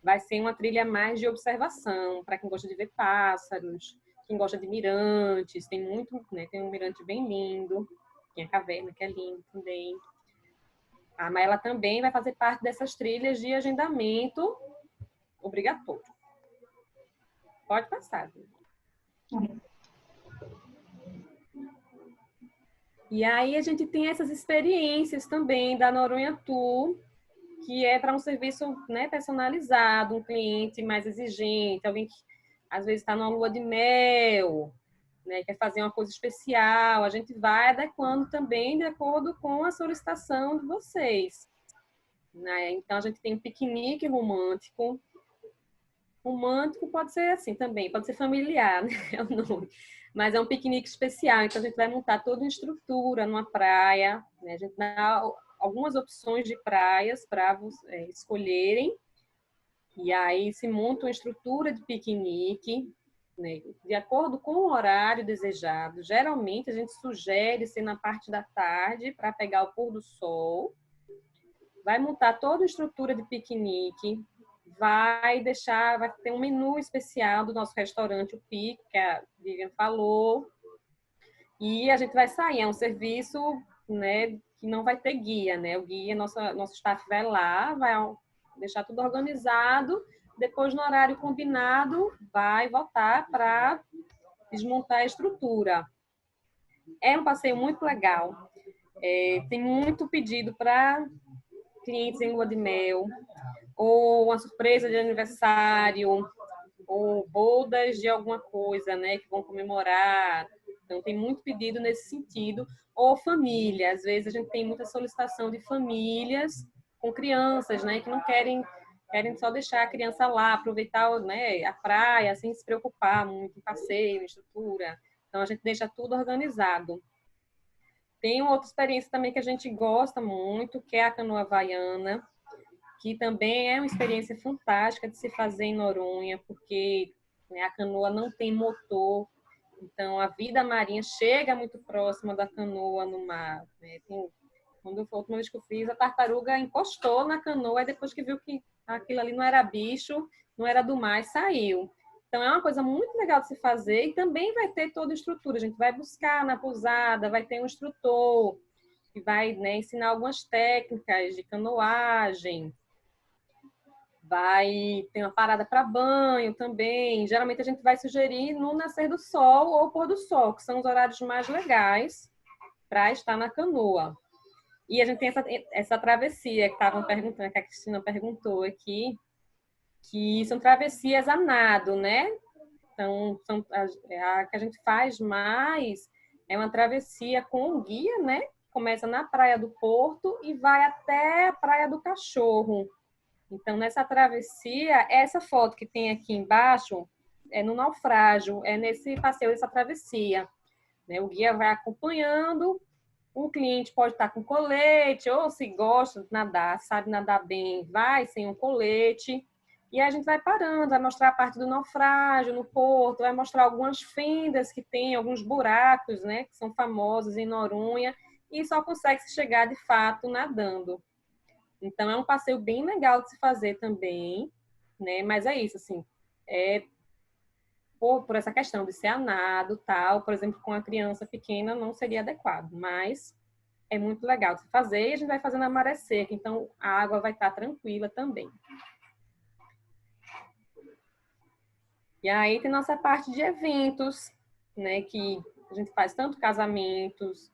vai ser uma trilha mais de observação, para quem gosta de ver pássaros, quem gosta de mirantes, tem muito, né? Tem um mirante bem lindo, tem a caverna que é linda também. Mas ela também vai fazer parte dessas trilhas de agendamento obrigatório. Pode passar. E aí a gente tem essas experiências também da Noronha Tour, que é para um serviço, né, personalizado, um cliente mais exigente, alguém que às vezes está numa lua de mel, né, quer fazer uma coisa especial. A gente vai adequando também de acordo com a solicitação de vocês. Né? Então, a gente tem um piquenique romântico. Romântico pode ser assim também, pode ser familiar, né? É o nome. Mas é um piquenique especial, então a gente vai montar toda uma estrutura numa praia, né? A gente dá algumas opções de praias para escolherem, e aí se monta uma estrutura de piquenique, né? De acordo com o horário desejado. Geralmente a gente sugere ser na parte da tarde para pegar o pôr do sol. Vai montar toda a estrutura de piquenique, vai ter um menu especial do nosso restaurante, o Pico, que a Vivian falou, e a gente vai sair, é um serviço, né, que não vai ter guia, né, o guia, nosso staff vai lá, vai deixar tudo organizado, depois no horário combinado, vai voltar para desmontar a estrutura. É um passeio muito legal, tem muito pedido para clientes em lua de mel, ou uma surpresa de aniversário, ou bodas de alguma coisa, né, que vão comemorar. Então, tem muito pedido nesse sentido. Ou família. Às vezes, a gente tem muita solicitação de famílias com crianças, né, que não querem só deixar a criança lá, aproveitar, né, a praia, sem se preocupar muito em passeio, em estrutura. Então, a gente deixa tudo organizado. Tem uma outra experiência também que a gente gosta muito, que é a canoa havaiana, que também é uma experiência fantástica de se fazer em Noronha, porque, né, a canoa não tem motor, então a vida marinha chega muito próxima da canoa no mar. Né? Quando foi a última vez que eu fiz, a tartaruga encostou na canoa e depois que viu que aquilo ali não era bicho, não era do mar, saiu. Então, é uma coisa muito legal de se fazer e também vai ter toda a estrutura. A gente vai buscar na pousada, vai ter um instrutor que vai, né, ensinar algumas técnicas de canoagem. Vai ter uma parada para banho também. Geralmente, a gente vai sugerir no nascer do sol ou pôr do sol, que são os horários mais legais para estar na canoa. E a gente tem essa travessia que estavam perguntando, que a Cristina perguntou aqui, que são travessias a nado, né? Então, a que a gente faz mais é uma travessia com um guia, né? Começa na Praia do Porto e vai até a Praia do Cachorro. Então, nessa travessia, essa foto que tem aqui embaixo é no naufrágio, é nesse passeio, dessa travessia, né? O guia vai acompanhando, o cliente pode estar com colete, ou se gosta de nadar, sabe nadar bem, vai sem um colete. E a gente vai parando, vai mostrar a parte do naufrágio no porto, vai mostrar algumas fendas que tem, alguns buracos, né, que são famosos em Noronha, e só consegue se chegar de fato nadando. Então é um passeio bem legal de se fazer também, né? Mas é isso, assim, por essa questão de ser a nado, tal, por exemplo, com a criança pequena não seria adequado, mas é muito legal de se fazer e a gente vai fazendo a maré seca, então a água vai estar tranquila também. E aí tem nossa parte de eventos, né, que a gente faz tanto casamentos,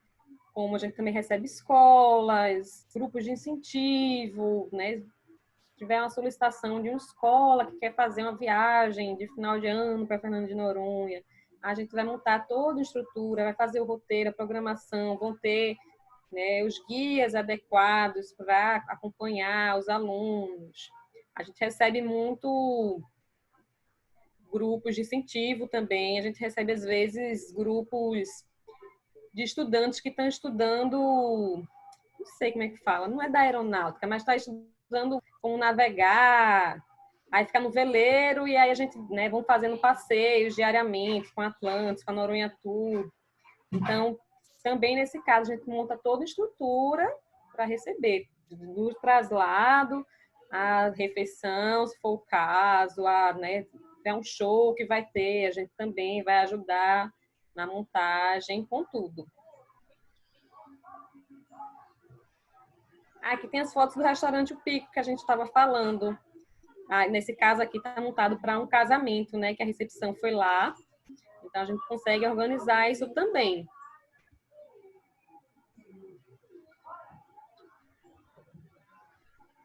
como a gente também recebe escolas, grupos de incentivo, né? Se tiver uma solicitação de uma escola que quer fazer uma viagem de final de ano para Fernando de Noronha, a gente vai montar toda a estrutura, vai fazer o roteiro, a programação, vão ter, né, os guias adequados para acompanhar os alunos. A gente recebe muito grupos de incentivo também, a gente recebe às vezes grupos de estudantes que estão estudando, não sei como é que fala, não é da aeronáutica, mas está estudando como navegar, aí fica no veleiro e aí a gente, né, vão fazendo passeios diariamente com a Atlantis, com a Noronha Tour. Então, também nesse caso, a gente monta toda a estrutura para receber, do traslado, a refeição, se for o caso, né, é um show que vai ter, a gente também vai ajudar na montagem, com tudo. Aqui tem as fotos do restaurante O Pico, que a gente estava falando. Nesse caso aqui está montado para um casamento, né, que a recepção foi lá. Então, a gente consegue organizar isso também.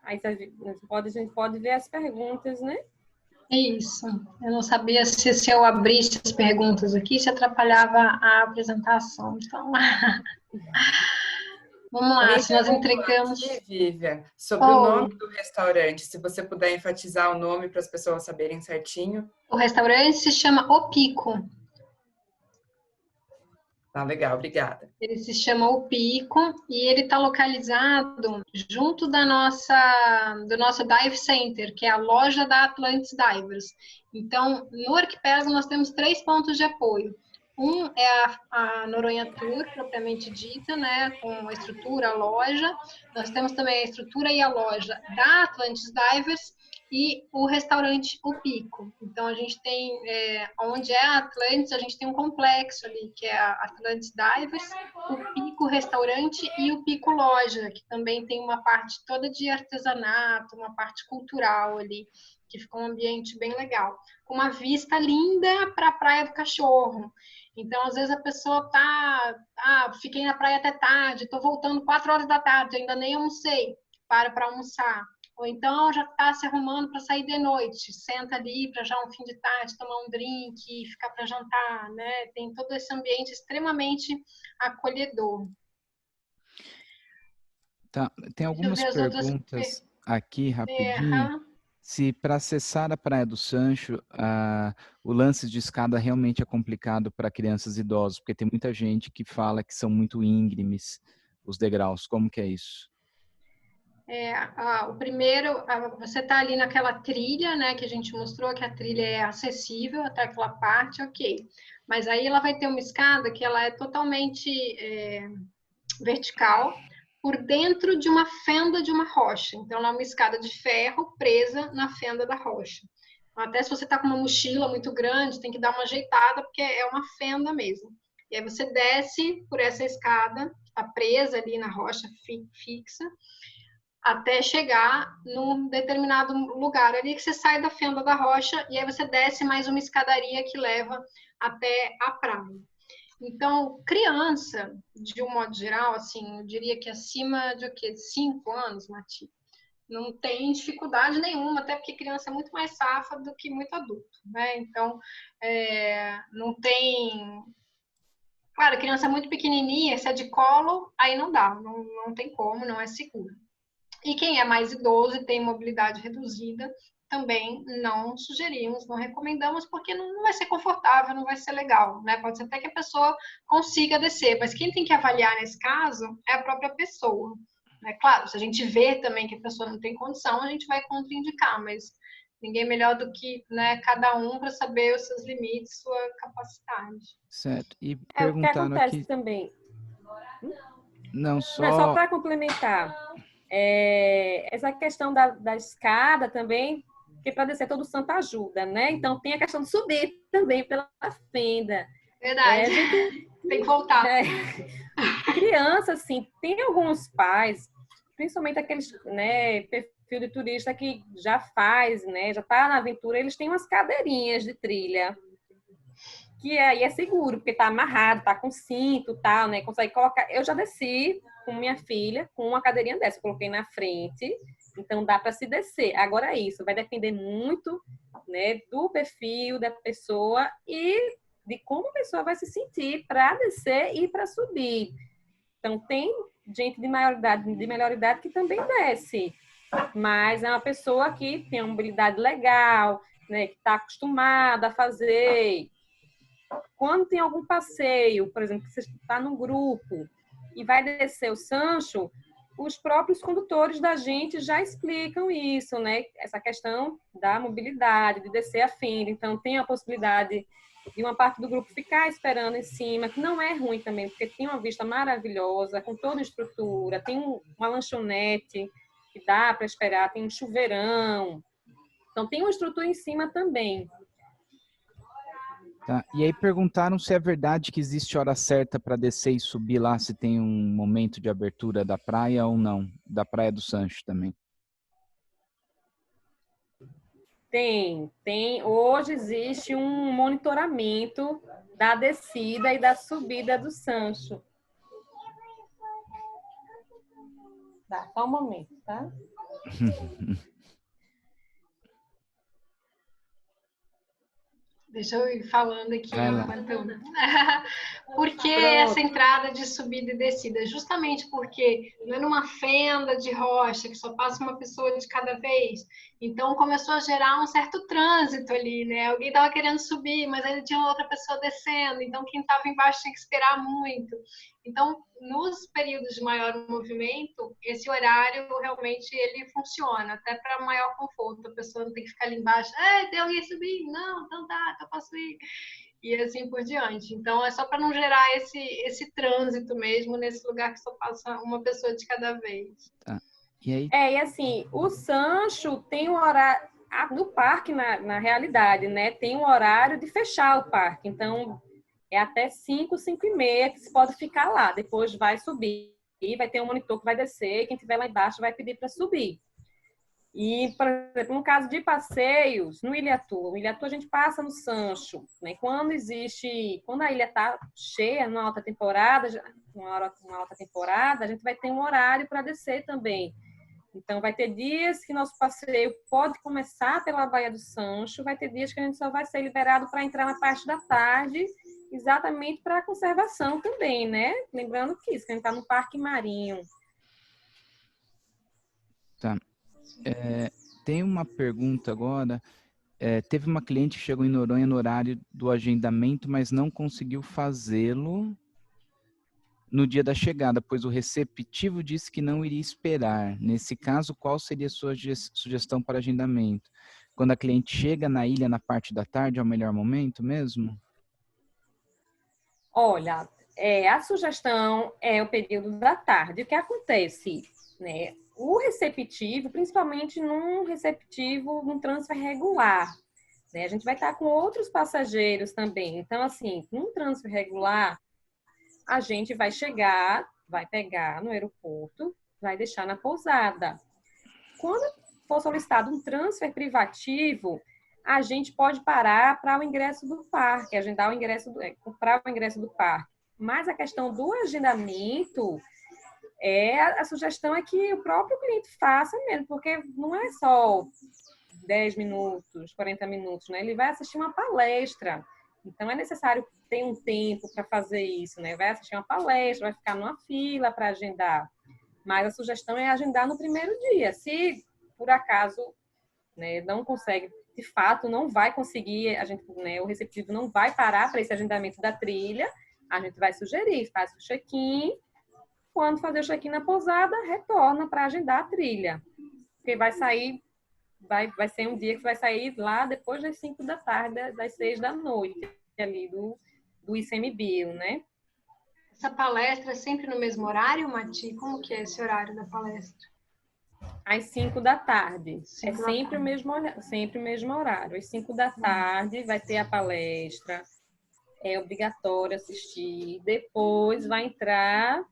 Aí a gente pode ver as perguntas, né?
Isso. Eu não sabia se eu abrisse as perguntas aqui, se atrapalhava a apresentação. Então, vamos lá. Se nós entregamos...
Aqui, Vivian, sobre o nome do restaurante, se você puder enfatizar o nome para as pessoas saberem certinho.
O restaurante se chama O Pico.
Tá, legal, obrigada.
Ele se chama O Pico e ele está localizado junto do nosso Dive Center, que é a loja da Atlantis Divers. Então, no arquipélago nós temos 3 pontos de apoio. Um é a Noronha Tour, propriamente dita, né, com a estrutura, a loja. Nós temos também a estrutura e a loja da Atlantis Divers e o restaurante O Pico. Então, a gente tem, onde é a Atlantis, a gente tem um complexo ali, que é a Atlantis Divers, o Pico Restaurante e o Pico Loja, que também tem uma parte toda de artesanato, uma parte cultural ali, que fica um ambiente bem legal. Com uma vista linda para a Praia do Cachorro. Então, às vezes a pessoa fiquei na praia até tarde, estou voltando 4 horas da tarde, ainda nem almocei, para almoçar. Ou então já está se arrumando para sair de noite, senta ali para já um fim de tarde, tomar um drink, ficar para jantar, né? Tem todo esse ambiente extremamente acolhedor.
Tá, tem algumas perguntas aqui, rapidinho. Se para acessar a Praia do Sancho, o lance de escada realmente é complicado para crianças e idosos, porque tem muita gente que fala que são muito íngremes os degraus. Como que é isso?
O primeiro, você está ali naquela trilha, né, que a gente mostrou que a trilha é acessível até aquela parte, ok. Mas aí ela vai ter uma escada que ela é totalmente vertical, por dentro de uma fenda de uma rocha. Então, ela é uma escada de ferro presa na fenda da rocha. Então, até se você está com uma mochila muito grande, tem que dar uma ajeitada, porque é uma fenda mesmo. E aí você desce por essa escada, que está presa ali na rocha fixa, até chegar num determinado lugar ali que você sai da fenda da rocha e aí você desce mais uma escadaria que leva até a praia. Então, criança, de um modo geral, assim, eu diria que acima de o quê? 5 anos, Mati, não tem dificuldade nenhuma, até porque criança é muito mais safa do que muito adulto, né? Então, não tem. Claro, criança muito pequenininha, se é de colo, aí não dá, não tem como, não é seguro. E quem é mais idoso e tem mobilidade reduzida, também não sugerimos, não recomendamos, porque não vai ser confortável, não vai ser legal, né? Pode ser até que a pessoa consiga descer, mas quem tem que avaliar nesse caso é a própria pessoa. Né? Claro, se a gente vê também que a pessoa não tem condição, a gente vai contraindicar, mas ninguém melhor do que, né, cada um para saber os seus limites, sua capacidade.
Certo. E
O que
perguntaram
acontece
aqui,
também.
não
Não, só
só...
para complementar, essa questão da escada também, porque para descer todo santo ajuda, né? Então tem a questão de subir também pela fenda.
Verdade.
A gente,
tem que voltar.
Criança, assim, tem alguns pais, principalmente aqueles, né, perfil de turista que já faz, né, já tá na aventura, eles têm umas cadeirinhas de trilha, que aí é seguro, porque tá amarrado, tá com cinto, tal, né, consegue colocar. Eu já desci com minha filha com uma cadeirinha dessa, eu coloquei na frente, então dá para se descer. Agora isso vai depender muito, né, do perfil da pessoa e de como a pessoa vai se sentir para descer e para subir. Então, tem gente de melhor idade que também desce, mas é uma pessoa que tem uma mobilidade legal, né, que está acostumada a fazer. Quando tem algum passeio, por exemplo, que você está num grupo e vai descer o Sancho, os próprios condutores da gente já explicam isso, né? Essa questão da mobilidade, de descer a fenda. Então, tem a possibilidade de uma parte do grupo ficar esperando em cima, que não é ruim também, porque tem uma vista maravilhosa, com toda a estrutura, tem uma lanchonete que dá para esperar, tem um chuveirão. Então, tem uma estrutura em cima também.
Tá. E aí perguntaram se é verdade que existe hora certa para descer e subir lá, se tem um momento de abertura da praia ou não, da Praia do Sancho também.
Tem. Hoje existe um monitoramento da descida e da subida do Sancho. Dá, só um momento, tá?
Deixa eu ir falando aqui enquanto... Por que
Pronto.
essa entrada de subida e descida? Justamente porque não é numa fenda de rocha que só passa uma pessoa de cada vez. Então começou a gerar um certo trânsito ali, né? Alguém estava querendo subir, mas ainda tinha outra pessoa descendo. Então quem estava embaixo tinha que esperar muito. Então, nos períodos de maior movimento, esse horário realmente ele funciona, até para maior conforto. A pessoa não tem que ficar ali embaixo, tem alguém subindo? Não, então tá, eu posso ir. E assim por diante. Então, é só para não gerar esse trânsito mesmo nesse lugar que só passa uma pessoa de cada vez.
Tá. E aí?
E assim, o Sancho tem um horário do parque, na realidade, né? Tem um horário de fechar o parque. Então, é até 5, 5:30 que se pode ficar lá. Depois vai subir, vai ter um monitor que vai descer, quem estiver lá embaixo vai pedir para subir. E, por exemplo, no caso de passeios, no Ilhatu a gente passa no Sancho, né? Quando a ilha está cheia, numa alta temporada, a gente vai ter um horário para descer também. Então, vai ter dias que nosso passeio pode começar pela Baía do Sancho, vai ter dias que a gente só vai ser liberado para entrar na parte da tarde, exatamente para a conservação também, né? Lembrando que a gente está no Parque Marinho.
Tá. Tem uma pergunta agora. Teve uma cliente que chegou em Noronha no horário do agendamento, mas não conseguiu fazê-lo no dia da chegada, pois o receptivo disse que não iria esperar. Nesse caso, qual seria a sua sugestão para agendamento? Quando a cliente chega na ilha na parte da tarde, é o melhor momento mesmo?
Olha, a sugestão é o período da tarde. O que acontece, né? O receptivo, principalmente num transfer regular, né? A gente vai estar com outros passageiros também. Então, assim, num transfer regular, a gente vai chegar, vai pegar no aeroporto, vai deixar na pousada. Quando for solicitado um transfer privativo, a gente pode parar para o ingresso do parque, agendar o ingresso, comprar o ingresso do parque. Mas a questão do agendamento, a sugestão é que o próprio cliente faça mesmo, porque não é só 10 minutos, 40 minutos, né? Ele vai assistir uma palestra. Então, é necessário ter um tempo para fazer isso, né? Vai assistir uma palestra, vai ficar numa fila para agendar. Mas a sugestão é agendar no primeiro dia. Se, por acaso, né, não consegue, de fato, não vai conseguir, né, o receptivo não vai parar para esse agendamento da trilha, a gente vai sugerir, faz o check-in. Quando fazer o check-in na pousada, retorna para agendar a trilha. Porque vai sair, vai ser um dia que vai sair lá depois das 5 da tarde, das 6 da noite, ali do ICMBio, né?
Essa palestra é sempre no mesmo horário, Mati? Como que é esse horário da palestra?
Às 5 da tarde. É sempre o mesmo horário. Às 5 da tarde vai ter a palestra. É obrigatório assistir. Depois vai entrar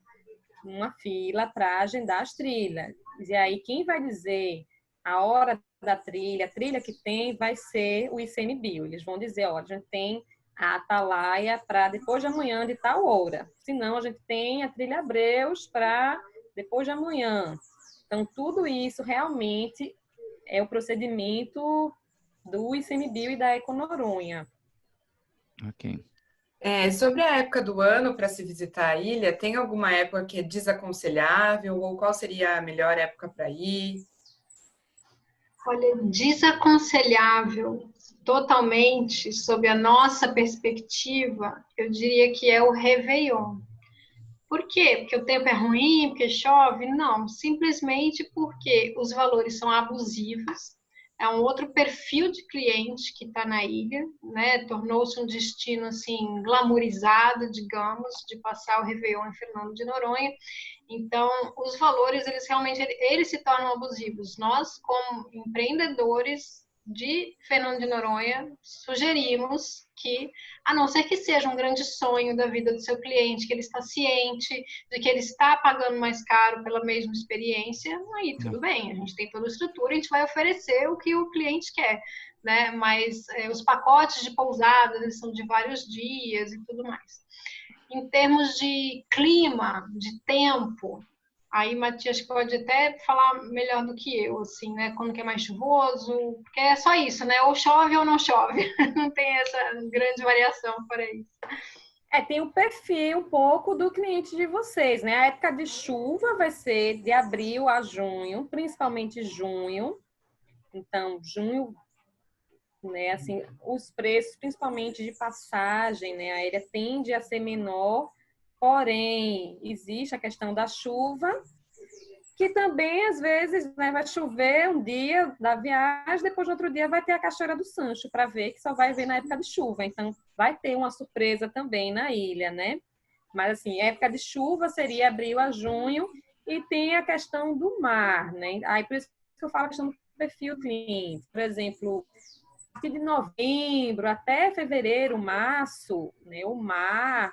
uma fila para agendar as trilhas. E aí quem vai dizer a hora da trilha, a trilha que tem, vai ser o ICMBio. Eles vão dizer, olha, a gente tem a Atalaia para depois de amanhã de tal hora. Senão, a gente tem a trilha Abreus para depois de amanhã. Então, tudo isso realmente é o procedimento do ICMBio e da Econoronha.
Ok.
Sobre a época do ano para se visitar a ilha, tem alguma época que é desaconselhável ou qual seria a melhor época para ir?
Olha, desaconselhável totalmente, sob a nossa perspectiva, eu diria que é o Réveillon. Por quê? Porque o tempo é ruim, porque chove? Não, simplesmente porque os valores são abusivos. É um outro perfil de cliente que está na ilha, né? Tornou-se um destino assim glamourizado, digamos, de passar o Réveillon em Fernando de Noronha. Então, os valores, eles realmente eles se tornam abusivos. Nós, como empreendedores de Fernando de Noronha, sugerimos que, a não ser que seja um grande sonho da vida do seu cliente, que ele está ciente de que ele está pagando mais caro pela mesma experiência, aí tudo bem, a gente tem toda a estrutura, a gente vai oferecer o que o cliente quer, né? Mas os pacotes de pousadas, eles são de vários dias e tudo mais. Em termos de clima, de tempo, aí Matias pode até falar melhor do que eu, assim, né? Quando que é mais chuvoso, porque é só isso, né? Ou chove ou não chove. Não tem essa grande variação para isso.
Tem o perfil um pouco do cliente de vocês, né? A época de chuva vai ser de abril a junho, principalmente junho. Então, junho, né? Assim, os preços, principalmente de passagem, né, aérea, tende a ser menor. Porém, existe a questão da chuva, que também, às vezes, né, vai chover um dia da viagem, depois no outro dia vai ter a Cachoeira do Sancho para ver, que só vai ver na época de chuva. Então, vai ter uma surpresa também na ilha, né? Mas, assim, época de chuva seria abril a junho, e tem a questão do mar, né? Aí, por isso que eu falo a questão do perfil do cliente. Por exemplo, a partir de novembro até fevereiro, março, né, o mar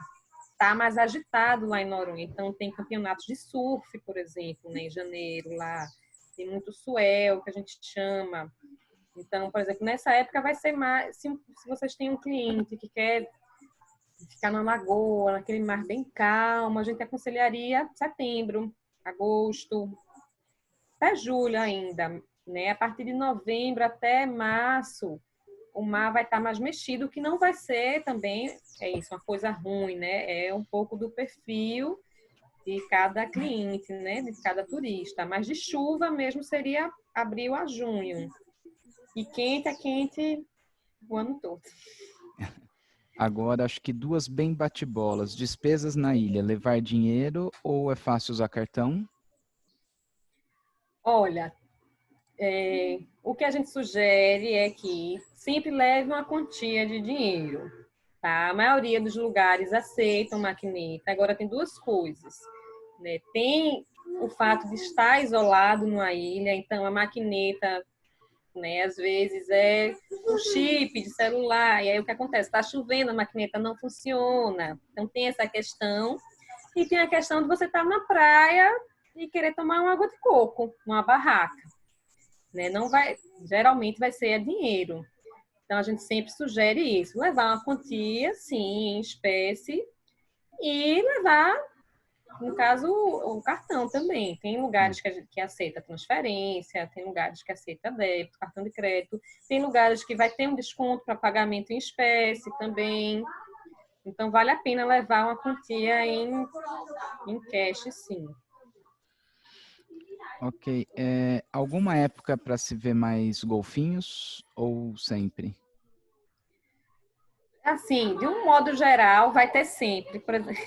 está mais agitado lá em Noronha. Então, tem campeonatos de surf, por exemplo, né, em janeiro lá. Tem muito swell, que a gente chama. Então, por exemplo, nessa época vai ser mais... Se vocês têm um cliente que quer ficar na lagoa, naquele mar bem calmo, a gente aconselharia setembro, agosto, até julho ainda, né? A partir de novembro até março, o mar vai estar mais mexido, que não vai ser também, uma coisa ruim, né? É um pouco do perfil de cada cliente, né? De cada turista. Mas de chuva mesmo seria abril a junho. E quente é quente o ano todo.
Agora, acho que duas bem bate-bolas. Despesas na ilha, levar dinheiro ou é fácil usar cartão?
Olha, o que a gente sugere é que sempre leve uma quantia de dinheiro, tá? A maioria dos lugares aceitam maquineta. Agora, tem duas coisas, né? Tem o fato de estar isolado numa ilha, então a maquineta, né, às vezes é um chip de celular, e aí o que acontece? Está chovendo, a maquineta não funciona. Então, tem essa questão. E tem a questão de você estar na praia e querer tomar uma água de coco, numa barraca. Né? Não vai, geralmente vai ser dinheiro. Então, a gente sempre sugere isso, levar uma quantia, sim, em espécie, e levar, no caso, o cartão também. Tem lugares que aceita transferência, tem lugares que aceita débito, cartão de crédito, tem lugares que vai ter um desconto para pagamento em espécie também. Então, vale a pena levar uma quantia em cash, sim.
Ok. Alguma época para se ver mais golfinhos ou sempre?
Assim, de um modo geral, vai ter sempre. Por exemplo,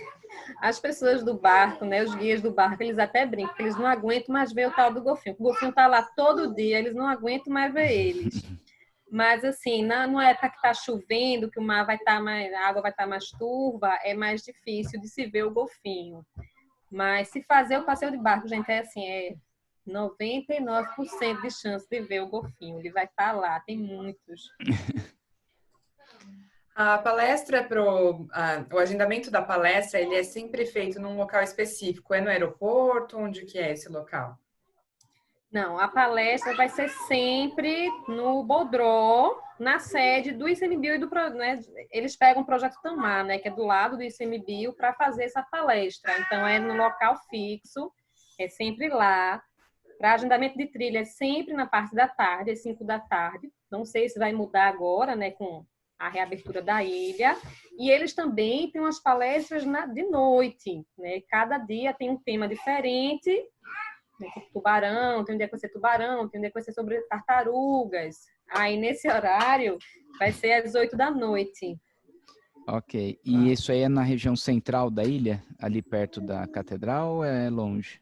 as pessoas do barco, né, os guias do barco, eles até brincam, que eles não aguentam mais ver o tal do golfinho. O golfinho tá lá todo dia, eles não aguentam mais ver eles. Mas, assim, numa época que está chovendo, que o mar vai estar mais, a água vai estar mais turva, é mais difícil de se ver o golfinho. Mas se fazer o passeio de barco, gente, é assim, 99% de chance de ver o golfinho. Ele vai estar lá, tem muitos.
A palestra o agendamento da palestra, ele é sempre feito num local específico. É no aeroporto? Onde que é esse local?
Não, a palestra vai ser sempre no Bodró, na sede do ICMBio e do né, eles pegam o projeto Tamar, né, que é do lado do ICMBio, para fazer essa palestra. Então é no local fixo, é sempre lá. Para agendamento de trilha é sempre na parte da tarde, às 5 da tarde. Não sei se vai mudar agora, né, com a reabertura da ilha. E eles também têm umas palestras de noite, né? Cada dia tem um tema diferente. Tipo tubarão, tem um dia que vai ser tubarão, tem um dia que vai ser sobre tartarugas. Aí, nesse horário, vai ser às 8 da noite.
Ok. E isso aí é na região central da ilha, ali perto da catedral, ou é longe?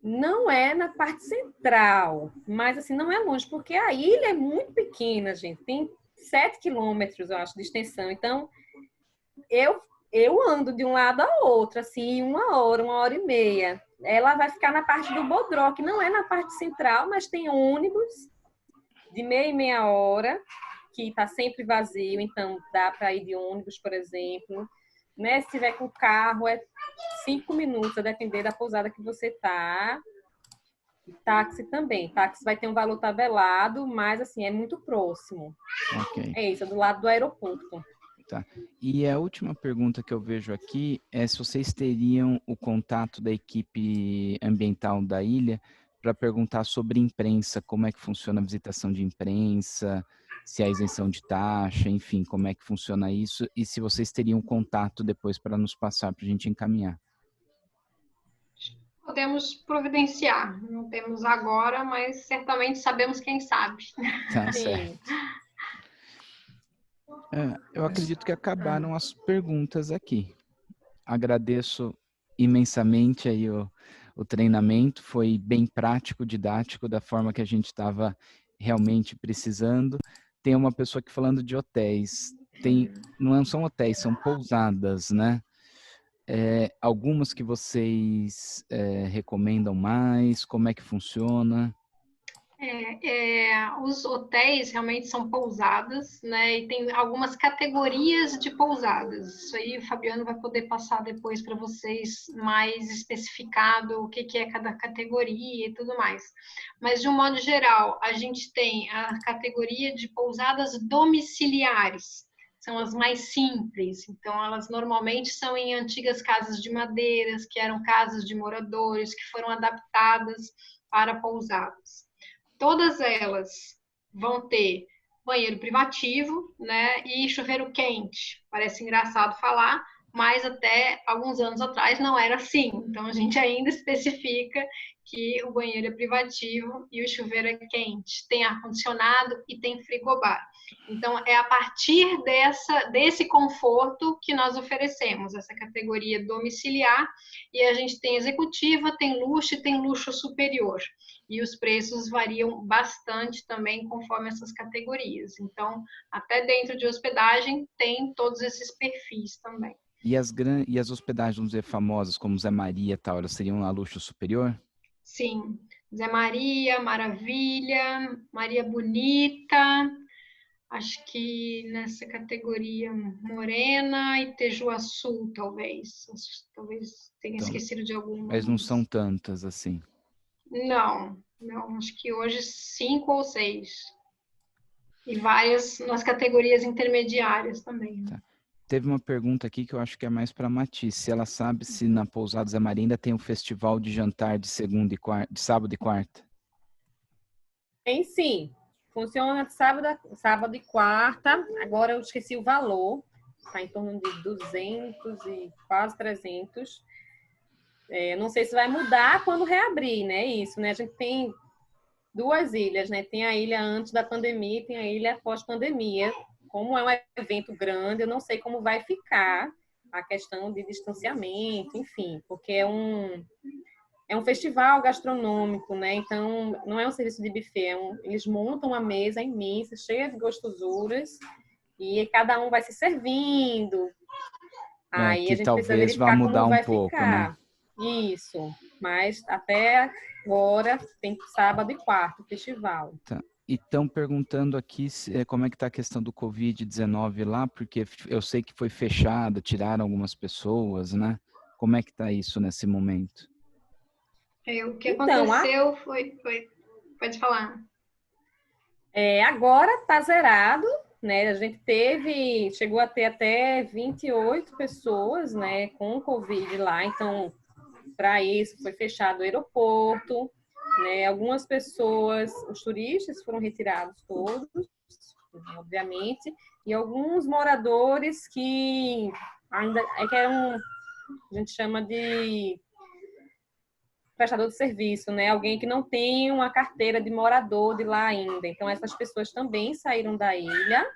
Não é na parte central, mas assim, não é longe, porque a ilha é muito pequena, gente. Tem 7 quilômetros, eu acho, de extensão. Então, eu ando de um lado a outro, assim, 1 hora e meia. Ela vai ficar na parte do Bodró, que não é na parte central, mas tem ônibus de meia e meia hora, que está sempre vazio, então dá para ir de ônibus, por exemplo. Né? Se tiver com carro, é 5 minutos, a depender da pousada que você está. Táxi também. Táxi vai ter um valor tabelado, mas assim, é muito próximo.
Ok.
É isso, é do lado do aeroporto.
Tá. E a última pergunta que eu vejo aqui é se vocês teriam o contato da equipe ambiental da ilha para perguntar sobre imprensa, como é que funciona a visitação de imprensa, se há isenção de taxa, enfim, como é que funciona isso e se vocês teriam contato depois para nos passar para a gente encaminhar.
Podemos providenciar. Não temos agora, mas certamente sabemos quem sabe.
Tá certo. Eu acredito que acabaram as perguntas aqui. Agradeço imensamente aí o treinamento, foi bem prático, didático, da forma que a gente estava realmente precisando. Tem uma pessoa aqui falando de hotéis. Não são hotéis, são pousadas, né? Algumas que vocês recomendam mais, como é que funciona?
Os hotéis realmente são pousadas, né? E tem algumas categorias de pousadas. Isso aí o Fabiano vai poder passar depois para vocês mais especificado o que é cada categoria e tudo mais. Mas, de um modo geral, a gente tem a categoria de pousadas domiciliares. São as mais simples. Então, elas normalmente são em antigas casas de madeiras, que eram casas de moradores, que foram adaptadas para pousadas. Todas elas vão ter banheiro privativo, né, e chuveiro quente. Parece engraçado falar, mas até alguns anos atrás não era assim. Então a gente ainda especifica que o banheiro é privativo e o chuveiro é quente. Tem ar-condicionado e tem frigobar. Então é a partir desse conforto que nós oferecemos essa categoria domiciliar, e a gente tem executiva, tem luxo e tem luxo superior. E os preços variam bastante também conforme essas categorias. Então, até dentro de hospedagem, tem todos esses perfis também.
E as hospedagens, vamos dizer, famosas, como Zé Maria e tal, elas seriam a luxo superior?
Sim. Zé Maria, Maravilha, Maria Bonita, acho que nessa categoria Morena e Tejuaçu, talvez. Talvez tenha esquecido de alguma.
Mas não são tantas assim.
Não, acho que hoje 5 ou 6. E várias nas categorias intermediárias também.
Tá. Teve uma pergunta aqui que eu acho que é mais para a Matisse. Se ela sabe se na Pousada Zé Maria ainda tem um festival de jantar de segunda e quarta, de sábado e quarta.
Tem sim. Funciona de sábado e quarta. Agora eu esqueci o valor. Está em torno de 200 e quase 300. Não sei se vai mudar quando reabrir, né? Isso, né? A gente tem duas ilhas, né? Tem a ilha antes da pandemia e tem a ilha pós-pandemia. Como é um evento grande, eu não sei como vai ficar a questão de distanciamento, enfim, porque é um festival gastronômico, né? Então, não é um serviço de buffet, eles montam uma mesa imensa, cheia de gostosuras, e cada um vai se servindo. Aí
que
a gente precisa
talvez vá
verificar
mudar
como
um
vai
pouco,
ficar.
né?
Isso, mas até agora tem sábado e quarta o festival.
Tá. E estão perguntando aqui como é que está a questão do Covid-19 lá, porque eu sei que foi fechado, tiraram algumas pessoas, né? Como é que está isso nesse momento?
O que
Então,
aconteceu foi... Pode falar.
Agora está zerado, né? A gente chegou a ter até 28 pessoas, né, com Covid lá. Então, para isso foi fechado o aeroporto, né? Algumas pessoas, os turistas foram retirados todos, obviamente, e alguns moradores que ainda que eram, a gente chama de prestador de serviço, né? Alguém que não tem uma carteira de morador de lá ainda. Então, essas pessoas também saíram da ilha,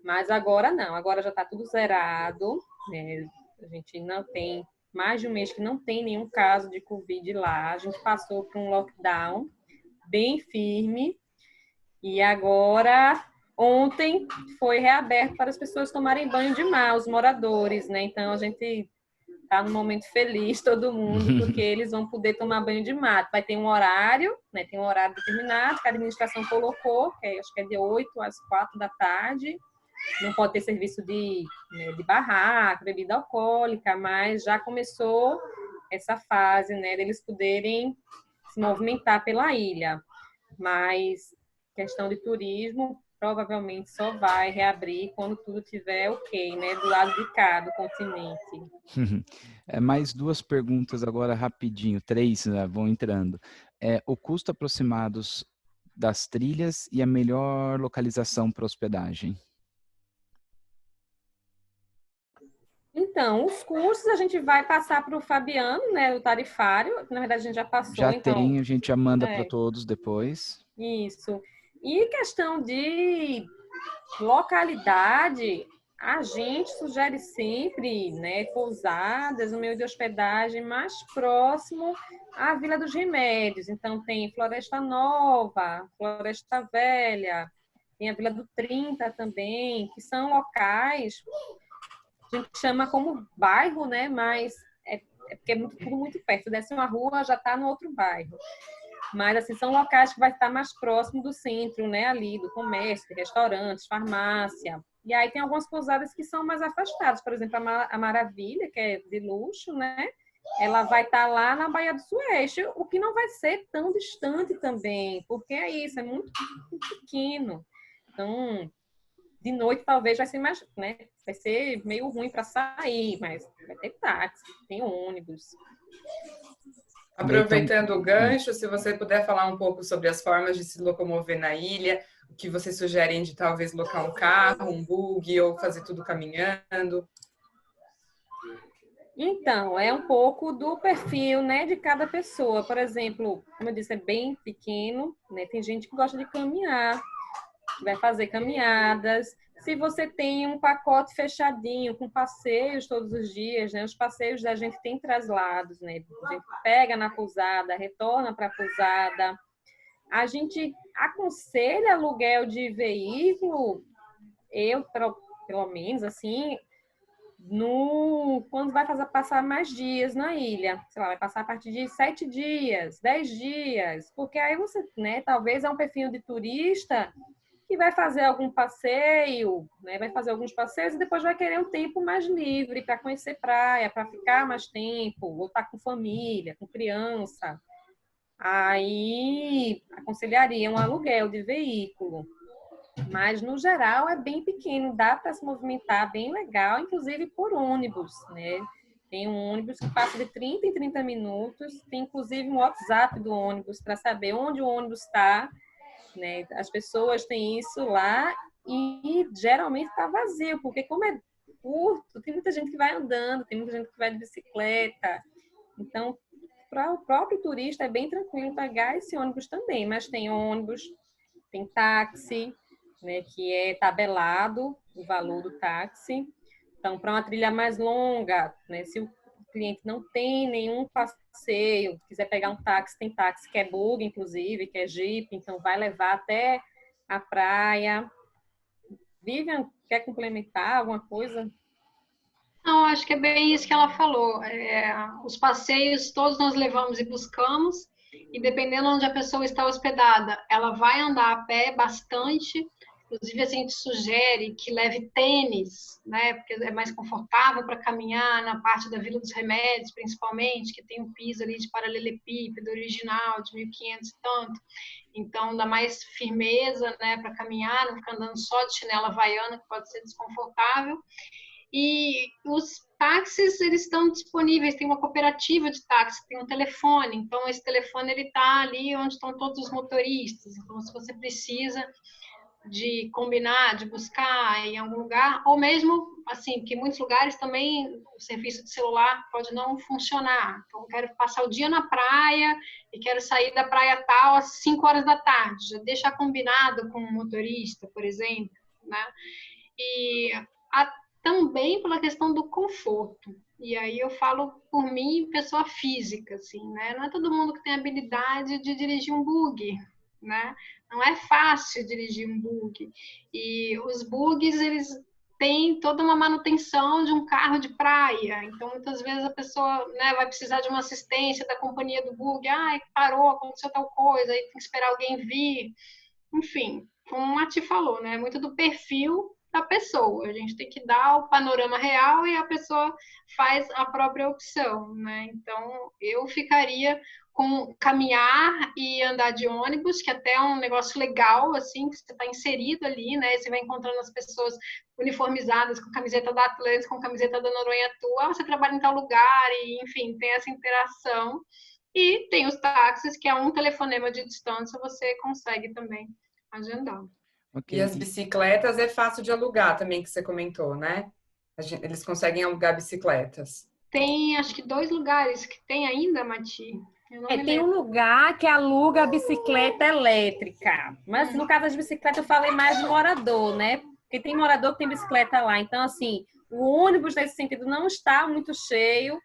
mas agora não. Agora já está tudo zerado, né? A gente não tem mais de um mês que não tem nenhum caso de Covid lá. A gente passou por um lockdown bem firme e agora, ontem, foi reaberto para as pessoas tomarem banho de mar, os moradores, né? Então, a gente tá no momento feliz todo mundo, porque eles vão poder tomar banho de mar. Vai ter um horário, né? Tem um horário determinado que a administração colocou, acho que é de 8 às 4 da tarde. Não pode ter serviço de barraca, bebida alcoólica, mas já começou essa fase, né, deles poderem se movimentar pela ilha. Mas questão de turismo provavelmente só vai reabrir quando tudo tiver ok, né, do lado de cá do continente.
Mais duas perguntas agora rapidinho, três, né, vão entrando. O custo aproximado das trilhas e a melhor localização para hospedagem.
Então, os cursos a gente vai passar para o Fabiano, né, o tarifário. Na verdade, a gente já passou.
Já
então,
tem, a gente já manda para todos depois.
Isso. E questão de localidade, a gente sugere sempre, né, pousadas, um meio de hospedagem mais próximo à Vila dos Remédios. Então, tem Floresta Nova, Floresta Velha, tem a Vila do 30 também, que são locais, a gente chama como bairro, né, mas é porque é tudo muito perto. Desce uma rua, já está no outro bairro. Mas, assim, são locais que vai estar mais próximo do centro, né, ali, do comércio, restaurantes, farmácia. E aí tem algumas pousadas que são mais afastadas. Por exemplo, a Maravilha, que é de luxo, né? Ela vai estar lá na Baía do Sueste, o que não vai ser tão distante também, porque é isso, é muito pequeno. Então, de noite talvez vai ser mais, né? Vai ser meio ruim para sair, mas vai ter táxi, tem ônibus.
Aproveitando o gancho, se você puder falar um pouco sobre as formas de se locomover na ilha, o que vocês sugerem de talvez locar um carro, um buggy ou fazer tudo caminhando?
Então, é um pouco do perfil, né, de cada pessoa. Por exemplo, como eu disse, é bem pequeno, né? Tem gente que gosta de caminhar, que vai fazer caminhadas. Se você tem um pacote fechadinho, com passeios todos os dias, né? Os passeios da gente tem traslados, né? A gente pega na pousada, retorna para a pousada. A gente aconselha aluguel de veículo, pelo menos, assim, quando vai passar mais dias na ilha. Sei lá, vai passar a partir de 7 dias, 10 dias, porque aí você, né, talvez é um perfil de turista que vai fazer algum passeio, né? Vai fazer alguns passeios e depois vai querer um tempo mais livre para conhecer praia, para ficar mais tempo, ou estar com família, com criança. Aí aconselharia um aluguel de veículo. Mas, no geral, é bem pequeno, dá para se movimentar bem legal, inclusive por ônibus, né? Tem um ônibus que passa de 30 em 30 minutos, tem inclusive um WhatsApp do ônibus para saber onde o ônibus está, né? As pessoas têm isso lá e geralmente está vazio, porque como é curto, tem muita gente que vai andando, tem muita gente que vai de bicicleta. Então, para o próprio turista é bem tranquilo pegar esse ônibus também, mas tem ônibus, tem táxi, né, que é tabelado o valor do táxi. Então, para uma trilha mais longa, né, se o cliente não tem nenhum passeio, quiser pegar um táxi, tem táxi que é bug, inclusive, que é Jeep, então vai levar até a praia. Vivian, quer complementar alguma coisa?
Não, acho que é bem isso que ela falou. Os passeios todos nós levamos e buscamos, e dependendo onde a pessoa está hospedada, ela vai andar a pé bastante. Inclusive, a gente sugere que leve tênis, né? Porque é mais confortável para caminhar na parte da Vila dos Remédios, principalmente, que tem um piso ali de paralelepípedo original, de 1500 e tanto. Então, dá mais firmeza, né, para caminhar, não ficar andando só de chinela havaiana, que pode ser desconfortável. E os táxis, eles estão disponíveis, tem uma cooperativa de táxi, tem um telefone, então esse telefone ele está ali onde estão todos os motoristas, então se você precisa de combinar, de buscar em algum lugar, ou mesmo, assim, porque em muitos lugares também o serviço de celular pode não funcionar, então eu quero passar o dia na praia e quero sair da praia tal às 5 horas da tarde, já deixar combinado com o motorista, por exemplo, né? E também pela questão do conforto. E aí eu falo por mim, pessoa física, assim, né? Não é todo mundo que tem habilidade de dirigir um bug, né? Não é fácil dirigir um bug. E os bugs, eles têm toda uma manutenção de um carro de praia. Então, muitas vezes a pessoa, né, vai precisar de uma assistência da companhia do bug. Ah, parou, aconteceu tal coisa, aí tem que esperar alguém vir. Enfim, como a Ti falou, né? Muito do perfil da pessoa. A gente tem que dar o panorama real e a pessoa faz a própria opção, né? Então, eu ficaria com caminhar e andar de ônibus, que até é um negócio legal, assim, que você está inserido ali, né? Você vai encontrando as pessoas uniformizadas com camiseta da Atlantis, com camiseta da Noronha Tua, você trabalha em tal lugar e, enfim, tem essa interação. E tem os táxis, que é um telefonema de distância, você consegue também agendar.
E as bicicletas é fácil de alugar também, que você comentou, né? Eles conseguem alugar bicicletas.
Tem, acho que 2 lugares que tem ainda, Mati.
Tem um lugar que aluga a bicicleta elétrica. Mas no caso das bicicletas eu falei mais de morador, né? Porque tem morador que tem bicicleta lá. Então, assim, o ônibus nesse sentido não está muito cheio,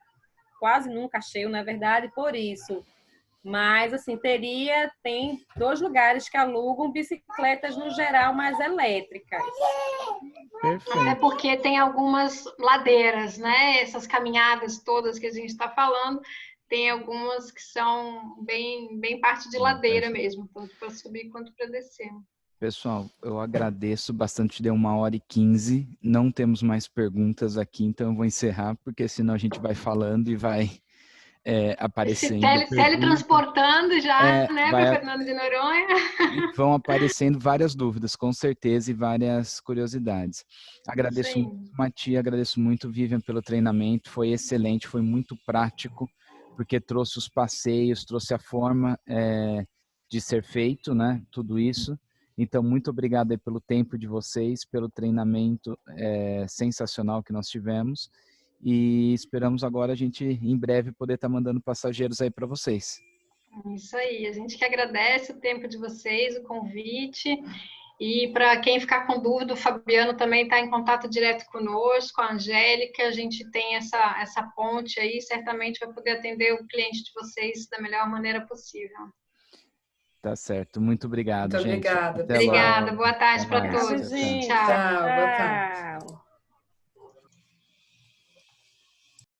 quase nunca cheio, na verdade, por isso. Mas, assim, tem 2 lugares que alugam bicicletas no geral mais elétricas.
Perfeito.
Até porque tem algumas ladeiras, né? Essas caminhadas todas que a gente está falando, tem algumas que são bem parte de ladeira mesmo, tanto para subir quanto para descer.
Pessoal, eu agradeço bastante, deu 1h15, não temos mais perguntas aqui, então eu vou encerrar, porque senão a gente vai falando e vai aparecendo.
Teletransportando já, né, para Fernando de Noronha.
E vão aparecendo várias dúvidas, com certeza, e várias curiosidades. Agradeço muito, Mati, agradeço muito, Vivian, pelo treinamento, foi excelente, foi muito prático, porque trouxe os passeios, trouxe a forma de ser feito, né, tudo isso. Então, muito obrigado aí pelo tempo de vocês, pelo treinamento sensacional que nós tivemos. E esperamos agora a gente, em breve, poder estar mandando passageiros aí para vocês.
Isso aí, a gente que agradece o tempo de vocês, o convite. E para quem ficar com dúvida, o Fabiano também está em contato direto conosco, a Angélica, a gente tem essa ponte aí, certamente vai poder atender o cliente de vocês da melhor maneira possível.
Tá certo. Muito obrigado,
muito
gente.
obrigada.
Obrigada. Boa tarde para todos.
Gente.
Tchau. Boa tarde.